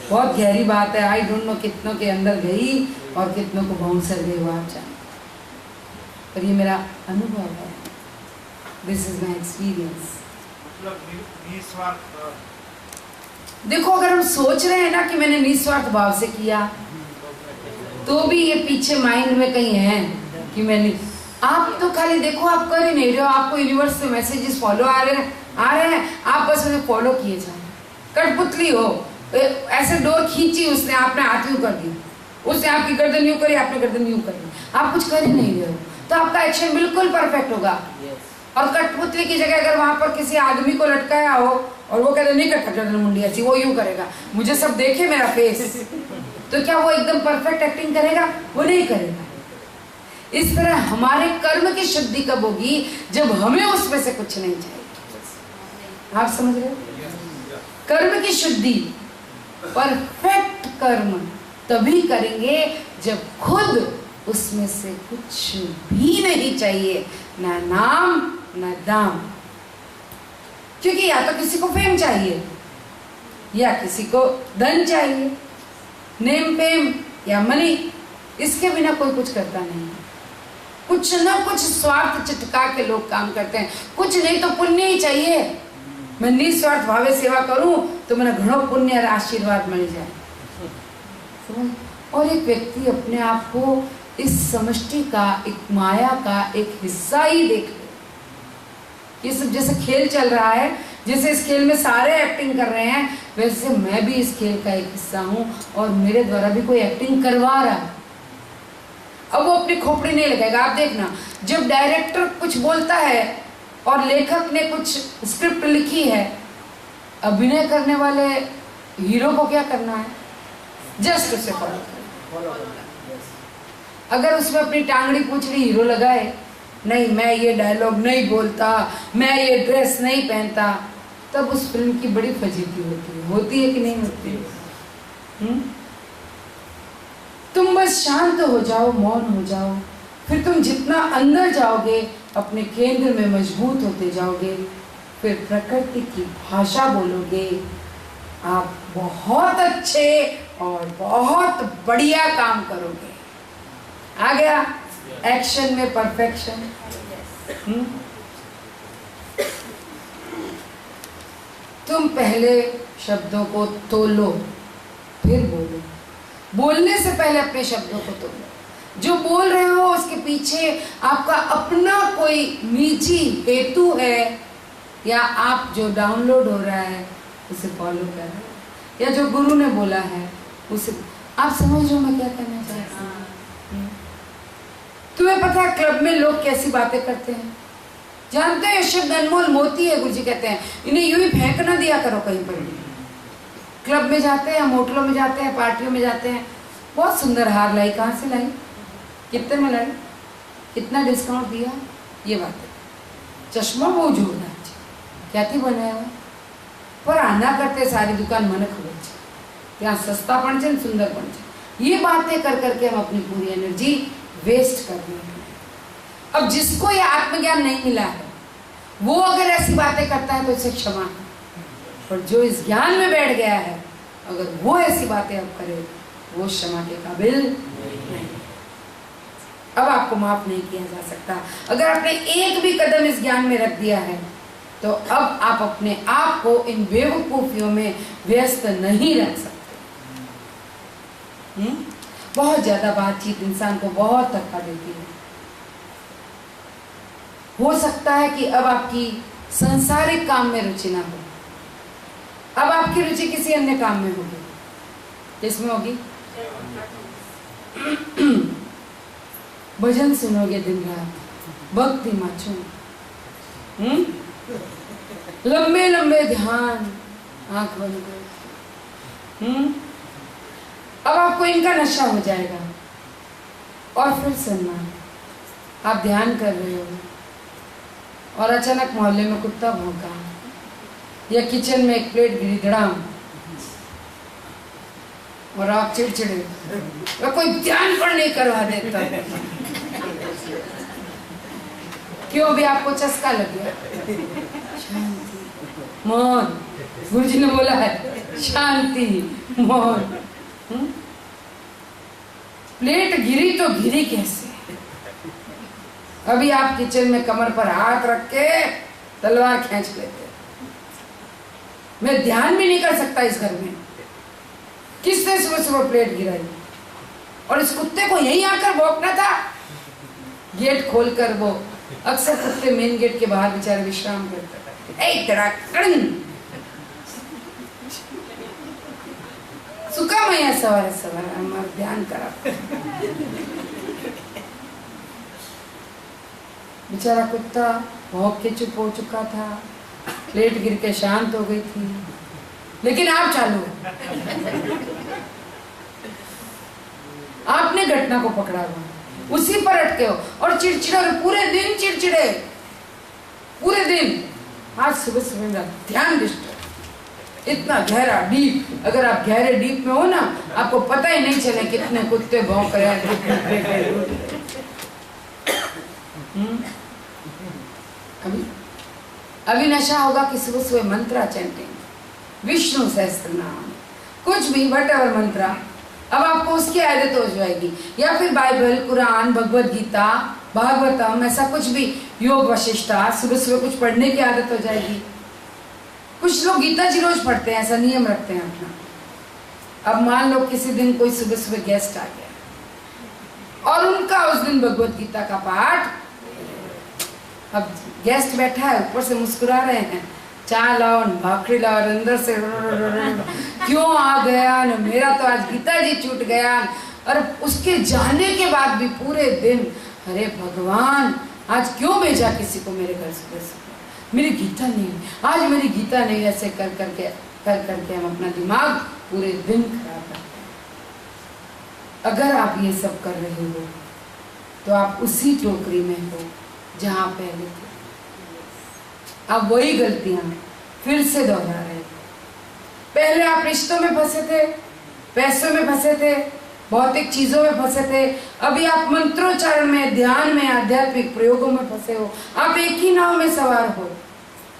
बहुत गहरी बात है। आई डोंट नो कितनों के अंदर गई और कितनों को बाउंसर गए वो आप जाने, पर ये मेरा अनुभव है, दिस इज माई एक्सपीरियंस। देखो, अगर हम सोच रहे हैं ना कि मैंने निस्वार्थ भाव से किया, तो भी ये पीछे माइंड में कहीं है कि मैंने, आप तो खाली देखो, आप कर ही नहीं रहे हो, आपको यूनिवर्स से मैसेजेस फॉलो आ रहे हैं, आप बस उन्हें फॉलो किए जा रहे। कठपुतली हो, ऐसे डोर खींची उसने, आपने हाथ यूं कर दी, उसने आपकी गर्दन यूं करी, आपने गर्दन यूं कर दी, आप कुछ कर ही नहीं रहे हो, तो आपका एक्शन बिल्कुल परफेक्ट होगा। और कठपुतली की जगह अगर वहां पर किसी आदमी को लटकाया हो और वो कहते नहीं कटका गर्दन मुंडी ऐसी, वो यूं करेगा, मुझे सब देखे मेरा फेस, तो क्या वो एकदम परफेक्ट एक्टिंग करेगा? वो नहीं करेगा। इस तरह हमारे कर्म की शुद्धि कब होगी? जब हमें उसमें से कुछ नहीं चाहिए। आप समझ रहे हो? कर्म की शुद्धि, परफेक्ट कर्म तभी करेंगे जब खुद उसमें से कुछ भी नहीं चाहिए, ना नाम ना दाम। क्योंकि या तो किसी को फेम चाहिए, या किसी को धन चाहिए, नेम फेम या मनी, इसके बिना कोई कुछ करता नहीं है। कुछ ना कुछ स्वार्थ चिटका के लोग काम करते हैं, कुछ नहीं तो पुण्य ही चाहिए। मैं निस्वार्थ भावे सेवा करूं तो मैंने घणो पुण्य और आशीर्वाद मिल जाए। और एक व्यक्ति अपने आप को इस समष्टि का, एक माया का एक हिस्सा ही देख ले। ये सब जैसे खेल चल रहा है, जैसे इस खेल में सारे एक्टिंग कर रहे हैं, वैसे मैं भी इस खेल का एक हिस्सा हूं और मेरे द्वारा भी कोई एक्टिंग करवा रहा है। अब वो अपनी खोपड़ी नहीं लगाएगा। आप देखना, जब डायरेक्टर कुछ बोलता है और लेखक ने कुछ स्क्रिप्ट लिखी है, अभिनय करने वाले हीरो को क्या करना है? जस्ट उसे फॉलो करना। अगर उसमें अपनी टांगड़ी पूछड़ी हीरो लगाए, नहीं मैं ये डायलॉग नहीं बोलता, मैं ये ड्रेस नहीं पहनता, तब उस फिल्म की बड़ी फजीती होती है कि नहीं होती है? तुम बस शांत हो जाओ, मौन हो जाओ, फिर तुम जितना अंदर जाओगे अपने केंद्र में मजबूत होते जाओगे, फिर प्रकृति की भाषा बोलोगे, आप बहुत अच्छे और बहुत बढ़िया काम करोगे। आ गया एक्शन में परफेक्शन। तुम पहले शब्दों को तोलो, फिर बोलो। बोलने से पहले अपने शब्दों को तोलो। जो बोल रहे हो उसके पीछे आपका अपना कोई निजी हेतु है, या आप जो डाउनलोड हो रहा है उसे फॉलो कर रहे हो। या जो गुरु ने बोला है उसे। आप समझ रहे हो मैं क्या कहना चाहती हूँ? तुम्हें पता है क्लब में लोग कैसी बातें करते हैं? जानते हैं शब्द अनमोल मोती है, गुरुजी कहते हैं इन्हें यूं ही फेंक ना दिया करो कहीं पर भी। क्लब में जाते हैं, होटलों में जाते हैं, पार्टियों में जाते हैं, बहुत सुंदर हार लाई, कहाँ से लाई, कितने में लाई, कितना डिस्काउंट दिया, ये बात है। चश्मा बहुत जोरदार क्या थी बनाया हुआ, पर आना करते सारी दुकान मन खबर છે, ત્યાં સસ્તા પણ છે ને સુંદર પણ છે। ये बातें कर करके हम अपनी पूरी एनर्जी वेस्ट कर रहे हैं। अब जिसको ये आत्मज्ञान नहीं मिला है वो अगर ऐसी बातें करता है तो उसे क्षमा है, और जो इस ज्ञान में बैठ गया है अगर वो ऐसी बातें अब करे वो क्षमा के काबिल नहीं। अब आपको माफ नहीं किया जा सकता। अगर आपने एक भी कदम इस ज्ञान में रख दिया है तो अब आप अपने आप को इन बेवकूफियों में व्यस्त नहीं रख सकते। बहुत ज्यादा बातचीत इंसान को बहुत थका देती है। हो सकता है कि अब आपकी सांसारिक काम में रुचि ना हो, अब आपकी रुचि किसी अन्य काम में होगी। किसमें होगी? भजन सुनोगे दिन रात, भक्ति माचो, लंबे लंबे ध्यान, आंख बंद कर। अब आपको इनका नशा हो जाएगा। और फिर सुनना, आप ध्यान कर रहे हो और अचानक मोहल्ले में कुत्ता भौंका या किचन में एक प्लेट गिरी धड़ाम और आप चिड़चिड़े और कोई ध्यान पर नहीं करवा देता। क्यों? भी आपको चस्का लग गया। शांति, मौन। गुरुजी ने बोला है शांति, मौन। प्लेट गिरी तो गिरी कैसे? अभी आप किचन में कमर पर हाथ रख के तलवार खींच लेते। मैं ध्यान भी नहीं कर सकता इस घर में। किसने सुबह सुबह प्लेट गिराई? और इस कुत्ते को यहीं आकर भौंकना था। गेट खोलकर वो अक्सर कुत्ते मेन गेट के बाहर बेचारे विश्राम करते। सुका मैया सवारे सवारे हमारा ध्यान करा। बेचारा कुत्ता भौंक के चुप हो चुका था, प्लेट गिर के शांत हो गई थी, लेकिन आप चालू आपने घटना को पकड़ा हुआ, उसी पर अटके हो और चिड़चिड़े, पूरे दिन चिड़चिड़े, पूरे दिन। आज सुबह सुबह मेरा ध्यान डिस्टर्ब, इतना गहरा डीप। अगर आप गहरे डीप में हो ना, आपको पता ही नहीं चले कितने कुत्ते भौंक रहे हैं। अभी नशा होगा कि सुबह सुबह मंत्रा चैंटिंग, विष्णु सहस्त्र नाम, कुछ भी वटएवर मंत्रा। अब आपको उसकी आदत हो जाएगी। या फिर बाइबल, कुरान, भगवत गीता, भागवतम, ऐसा कुछ भी, योग वशिष्ठा, सुबह सुबह कुछ पढ़ने की आदत हो जाएगी। कुछ लोग गीता जी रोज पढ़ते हैं, ऐसा नियम रखते हैं अपना। अब मान लो किसी दिन कोई सुबह सुबह गेस्ट आ गया और उनका उस दिन भगवत गीता का पाठ। अब गेस्ट बैठा है, ऊपर से मुस्कुरा रहे हैं, चाय लाओ, भाखड़ी लाओ, अंदर से क्यों आ गया न, मेरा तो आज गीता जी छूट गया। और उसके जाने के बाद भी पूरे दिन, अरे भगवान आज क्यों भेजा किसी को मेरे घर सुबह सुबह, मेरी गीता नहीं, आज मेरी गीता नहीं। ऐसे कर करके हम अपना दिमाग पूरे दिन खराब करते हैं। अगर आप ये सब कर रहे हो तो आप उसी टोकरी में हो जहां पहले थे। आप वही गलतियां फिर से दोहरा रहे थे। पहले आप रिश्तों में फंसे थे, पैसों में फंसे थे, भौतिक चीजों में फंसे थे। अभी आप मंत्रोच्चारण में, ध्यान में, आध्यात्मिक प्रयोगों में फंसे हो। आप एक ही नाव में सवार हो।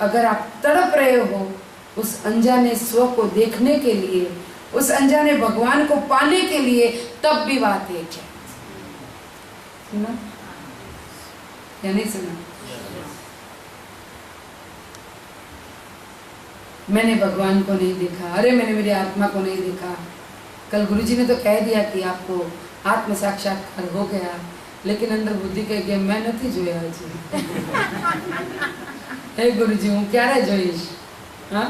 अगर आप तड़प रहे हो उस अनजाने स्व को देखने के लिए, उस अनजाने भगवान को पाने के लिए, तब भी बात एक है। सुना या नहीं सुना? मैंने भगवान को नहीं देखा, अरे मैंने मेरी आत्मा को नहीं देखा। कल गुरुजी ने तो कह दिया कि आपको आत्म साक्षात्कार हो गया, लेकिन अंदर बुद्धि कह गया मैं नहीं जोया जी। हे गुरुजी हूँ क्यारे जोईश? हाँ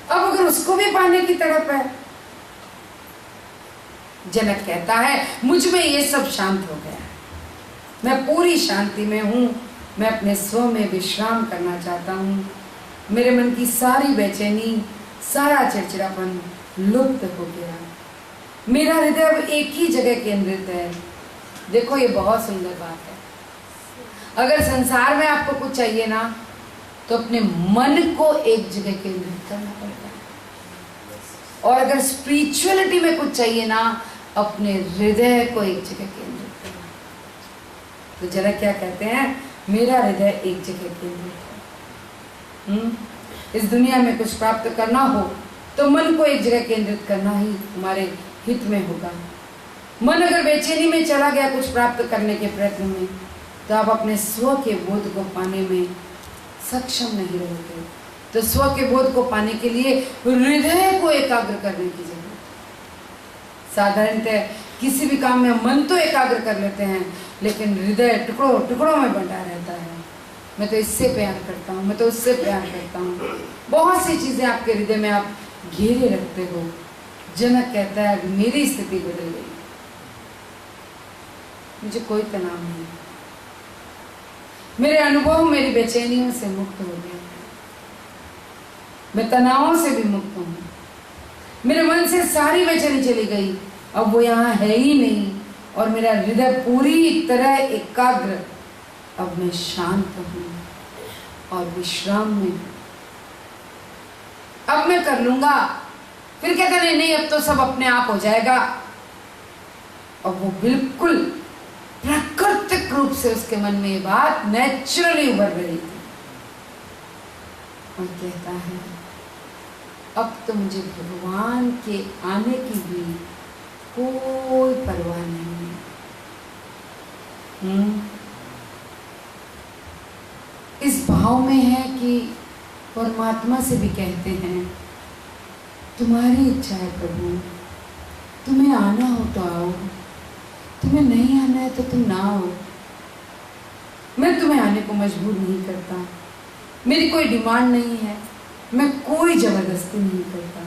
अब अगर उसको भी पाने की तड़प है, जनक कहता है मुझ में ये सब शांत हो गया है, मैं पूरी शांति में हूं, मैं अपने स्व में विश्राम करना चाहता हूं, मेरे मन की सारी बेचैनी, सारा चिड़चिड़ापन लुप्त हो गया, मेरा हृदय अब एक ही जगह केंद्रित है। देखो ये बहुत सुंदर बात है। अगर संसार में आपको कुछ चाहिए ना, तो अपने मन को एक जगह केंद्रित करना पड़ता है, और अगर स्पिरिचुअलिटी में कुछ चाहिए ना, अपने हृदय को एक जगह केंद्रित करना। तो जरा क्या कहते हैं, मेरा हृदय एक जगह केंद्रित है। इस दुनिया में कुछ प्राप्त करना हो तो मन को एक जगह केंद्रित करना ही तुम्हारे हित में होगा। मन अगर बेचैनी में चला गया कुछ प्राप्त करने के प्रयत्न में, तो आप अपने स्व के बोध को पाने में सक्षम नहीं रहोगे। तो स्व के बोध को पाने के लिए हृदय को एकाग्र करने की जरूरत है। साधारणतः किसी भी काम में मन तो एकाग्र कर लेते हैं, लेकिन हृदय टुकड़ों टुकड़ों में बंटा रहता है। मैं तो इससे प्यार करता हूँ, मैं तो उससे प्यार करता हूँ, बहुत सी चीजें आपके हृदय में आप घेरे रखते हो। जनक कहता है मेरी स्थिति बदल गई, मुझे कोई तनाव नहीं, मेरे अनुभव मेरी बेचैनियों से मुक्त हो गए, मैं तनावों से भी मुक्त हूं, मेरे मन से सारी बेचैनी चली गई, अब वो यहाँ है ही नहीं, और मेरा हृदय पूरी तरह एकाग्र, अब मैं शांत हूं और विश्राम में हूं। अब मैं कर लूंगा। फिर कहता नहीं नहीं, अब तो सब अपने आप हो जाएगा। और वो बिल्कुल प्राकृतिक रूप से उसके मन में ये बात नेचुरली उभर रही थी, और कहता है अब तो मुझे भगवान के आने की भी कोई परवाह नहीं है। इस भाव में है कि परमात्मा से भी कहते हैं तुम्हारी इच्छा है प्रभु, तुम्हें आना हो तो आओ, तुम्हें नहीं आना है तो तुम ना आओ, मैं तुम्हें आने को मजबूर नहीं करता, मेरी कोई डिमांड नहीं है, मैं कोई जबरदस्ती नहीं करता,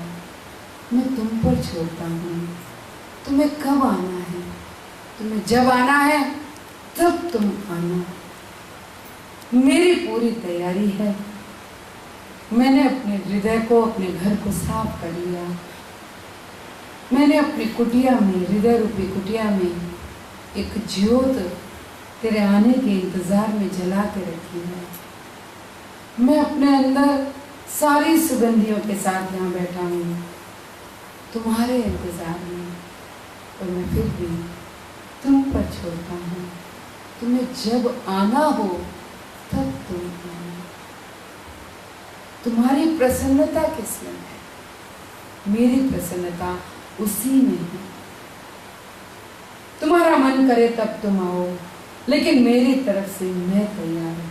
मैं तुम पर छोड़ता हूँ। तुम्हें कब आना है, तुम्हें जब आना है तब तुम आना, मेरी पूरी तैयारी है। मैंने अपने हृदय को, अपने घर को साफ कर लिया, मैंने अपनी कुटिया में, हृदय रूपी कुटिया में एक ज्योत तेरे आने के इंतजार में जला के रखी है। मैं अपने अंदर सारी सुगंधियों के साथ यहाँ बैठा हूँ तुम्हारे इंतजार में, और मैं फिर भी तुम पर छोड़ता हूँ। तुम्हें जब आना हो तब तुम आना। तुम्हारी प्रसन्नता किसमें है? मेरी प्रसन्नता उसी में है। तुम्हारा मन करे तब तुम आओ, लेकिन मेरी तरफ से मैं तैयार हूं।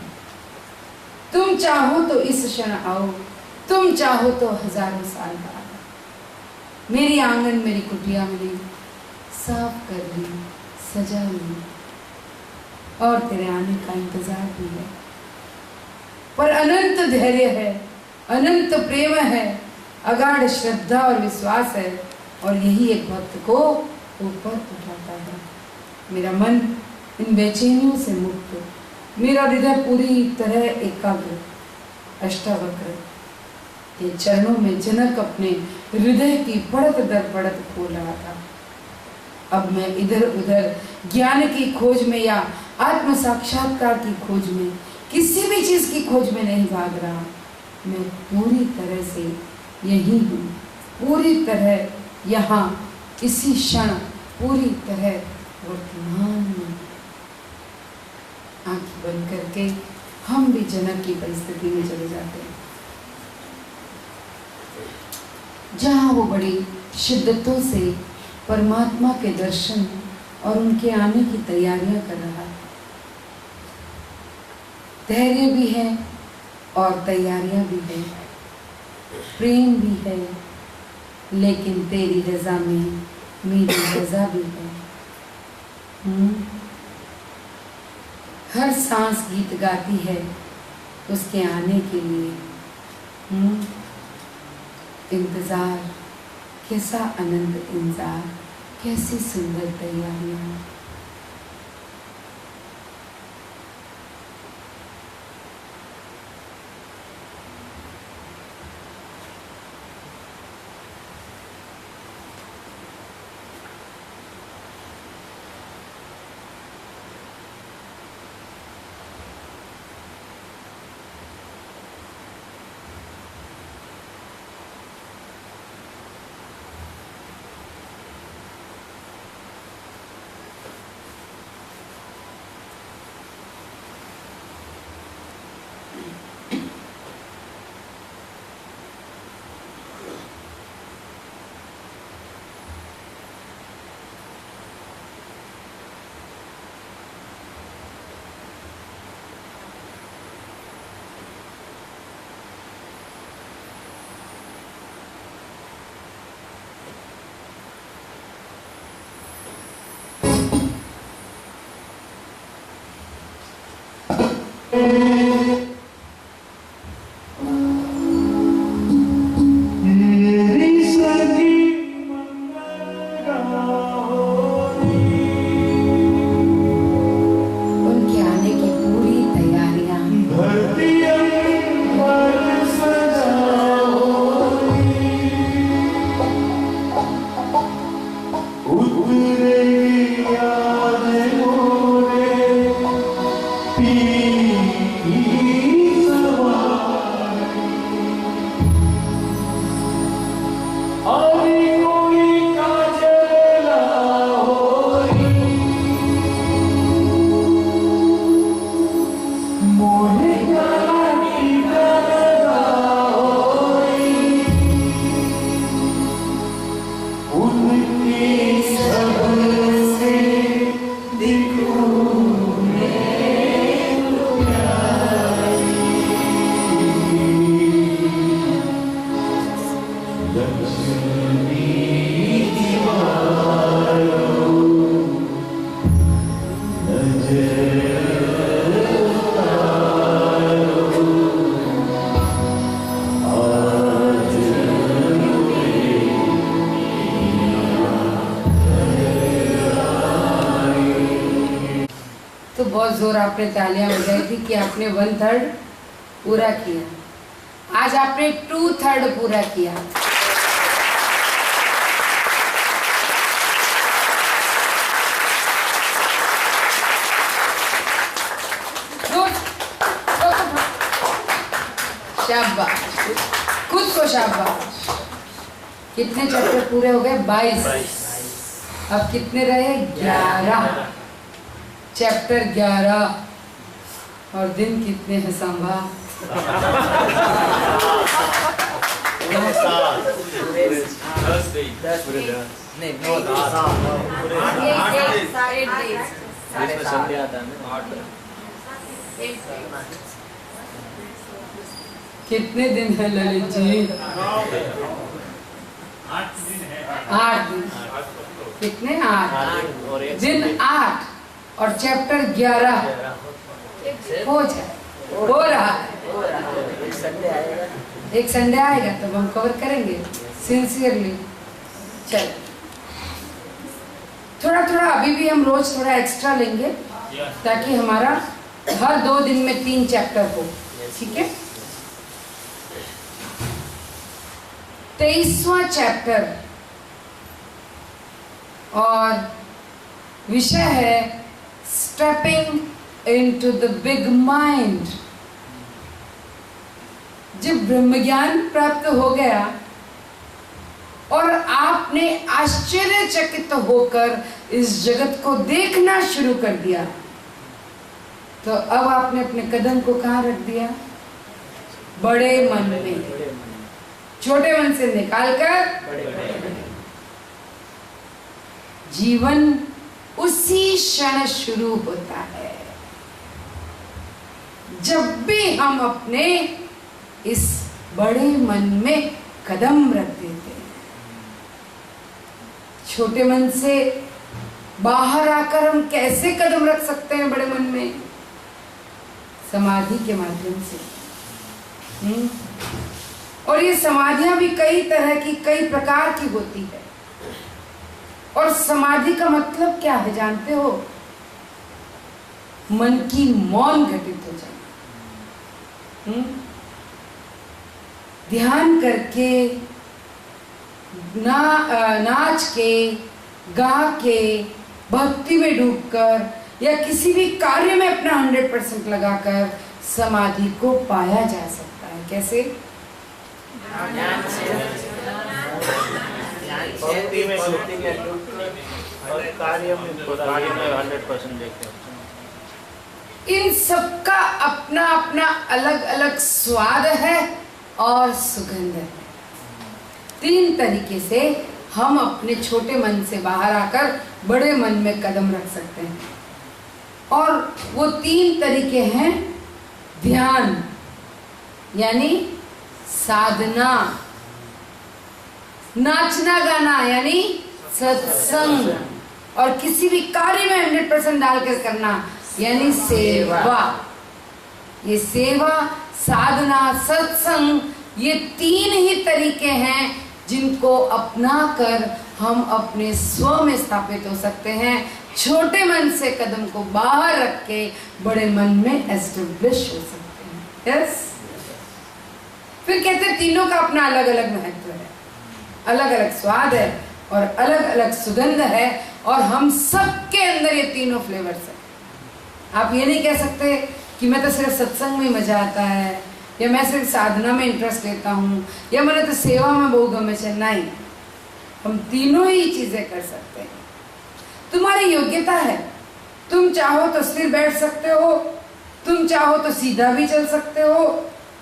तुम चाहो तो इस क्षण आओ, तुम चाहो तो हजारों साल बाद। मेरी आंगन, मेरी कुटिया मैंने साफ कर ली, सजा ली, और तेरे आने का इंतजार भी है। पर अनंत धैर्य है, अनंत प्रेम है, अगाध श्रद्धा और विश्वास है, और यही एक भक्त को ऊपर उठाता है। मेरा मन इन बेचैनियों से मुक्त, मेरा हृदय पूरी तरह एकाग्र। अष्टावक्र के चरणों में जनक अपने हृदय की पड़त दर पड़त खोल रहा था। अब मैं इधर उधर ज्ञान की खोज में या आत्म साक्षात्कार की खोज में, किसी भी चीज की खोज में नहीं भाग रहा। मैं पूरी तरह से यही हूँ, पूरी तरह यहाँ, इसी क्षण, पूरी तरह वर्तमान में। आंखें बंद करके हम भी जनक की परिस्थिति में चले जाते हैं, जहाँ वो बड़ी शिद्दतों से परमात्मा के दर्शन और उनके आने की तैयारियां कर रहा है। धैर्य भी है और तैयारियां भी है, प्रेम भी है, लेकिन तेरी रजा में मेरी रजा भी है। हर सांस गीत गाती है उसके आने के लिए। इंतजार, कैसा आनंद इंतजार, कैसी सुंदर तैयारियां। तो बहुत जोर आपने तालियां बजाई थी कि आपने 1/3 पूरा किया। आज आपने 2/3 पूरा किया। शाबाश, खुद को शाबाश। कितने चैप्टर पूरे हो गए? 22। अब कितने रहे? 11। चैप्टर 11 और दिन कितने हैं सांभा? कितने दिन है ललित जी? 8 दिन है। 8 दिन। कितने? 8 दिन, 8 और चैप्टर 11 हो जाए, हो रहा है। एक संडे आएगा तब हम कवर करेंगे सिंसियरली। चल, थोड़ा थोड़ा अभी भी हम रोज थोड़ा एक्स्ट्रा लेंगे ताकि हमारा हर 2 दिन में 3 चैप्टर हो। ठीक है? 23वां चैप्टर और विषय है stepping into the big mind. जब ब्रह्म ज्ञान प्राप्त हो गया और आपने आश्चर्यचकित होकर इस जगत को देखना शुरू कर दिया, तो अब आपने अपने कदम को कहाँ रख दिया? बड़े मन में। छोटे मन से निकालकर जीवन उसी क्षण शुरू होता है जब भी हम अपने इस बड़े मन में कदम रख देते हैं। छोटे मन से बाहर आकर हम कैसे कदम रख सकते हैं बड़े मन में? समाधि के माध्यम से। और ये समाधियां भी कई तरह की, कई प्रकार की होती है। और समाधि का मतलब क्या है जानते हो? मन की मौन घटित हो जाना। ध्यान करके, नाच के, गा के, भक्ति में डूबकर या किसी भी कार्य में अपना 100% लगाकर समाधि को पाया जा सकता है। कैसे? भक्ति में और कार्य में 100% देखते हैं। इन सबका अपना अपना अलग अलग स्वाद है और सुगंध है। 3 तरीके से हम अपने छोटे मन से बाहर आकर बड़े मन में कदम रख सकते हैं। और वो 3 तरीके हैं ध्यान यानी साधना, नाचना गाना यानी सत्संग, और किसी भी कार्य में 100% डालकर करना यानी सेवा। ये सेवा, साधना, सत्संग, ये 3 ही तरीके हैं जिनको अपनाकर हम अपने स्व में स्थापित हो सकते हैं। छोटे मन से कदम को बाहर रख के बड़े मन में एस्टेब्लिश हो सकते हैं। यस। फिर कहते हैं तीनों का अपना अलग अलग महत्व है, अलग अलग स्वाद है और अलग अलग सुगंध है, और हम सबके अंदर ये तीनों फ्लेवर्स है। आप ये नहीं कह सकते कि मैं तो सिर्फ सत्संग में मजा आता है, या मैं सिर्फ साधना में इंटरेस्ट लेता हूँ, या मैंने तो सेवा में बहुत गमे चलना ही। हम तीनों ही चीजें कर सकते हैं। तुम्हारी योग्यता है, तुम चाहो तो स्थिर बैठ सकते हो, तुम चाहो तो सीधा भी चल सकते हो,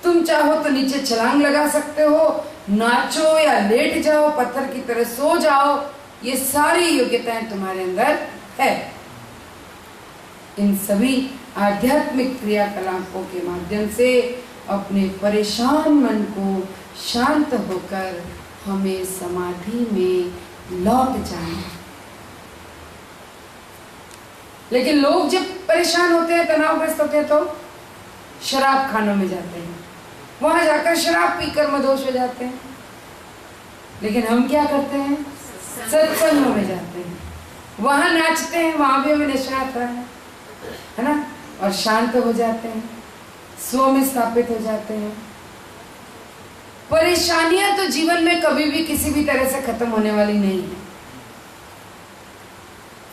तुम चाहो तो नीचे छलांग लगा सकते हो, नाचो या लेट जाओ, पत्थर की तरह सो जाओ। ये सारी योग्यताएं तुम्हारे अंदर है। इन सभी आध्यात्मिक क्रियाकलापों के माध्यम से अपने परेशान मन को शांत होकर हमें समाधि में लौट जाना। लेकिन लोग जब परेशान होते हैं, तनावग्रस्त होते हैं, तो शराब खानों में जाते हैं, वहां जाकर शराब पीकर मदहोश हो जाते हैं। लेकिन हम क्या करते हैं? सत्संगों में जाते हैं, वहां नाचते हैं, वहां भी हमें नशा आता है ना, और शांत हो जाते हैं, स्व में स्थापित हो जाते हैं। परेशानियां तो जीवन में कभी भी किसी भी तरह से खत्म होने वाली नहीं है।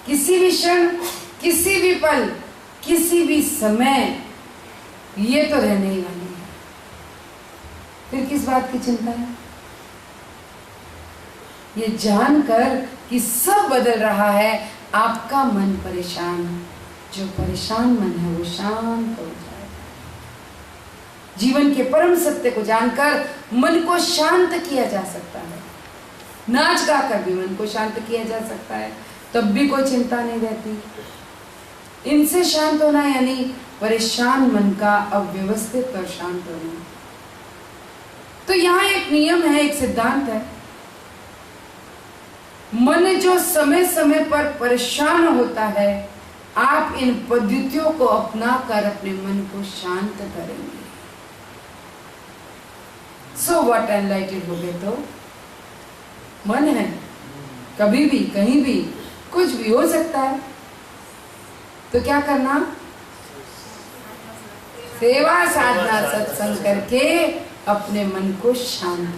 किसी भी क्षण, किसी भी पल, किसी भी समय ये तो रहने ही वाली है। फिर किस बात की चिंता है? ये जानकर कि सब बदल रहा है, आपका मन परेशान, जो परेशान मन है वो शांत हो जाएगा। जीवन के परम सत्य को जानकर मन को शांत किया जा सकता है। नाच गाकर भी मन को शांत किया जा सकता है, तब भी कोई चिंता नहीं रहती। इनसे शांत होना यानी परेशान मन का अव्यवस्थित और शांत होना। तो यहाँ एक नियम है, एक सिद्धांत है। मन जो समय समय पर परेशान होता है, आप इन पद्धतियों को अपनाकर अपने मन को शांत करेंगे। सो व्हाट, एनलाइटेड हो गए तो मन है, कभी भी कहीं भी कुछ भी हो सकता है। तो क्या करना? सेवा, साधना, सत्संग करके अपने मन को शांत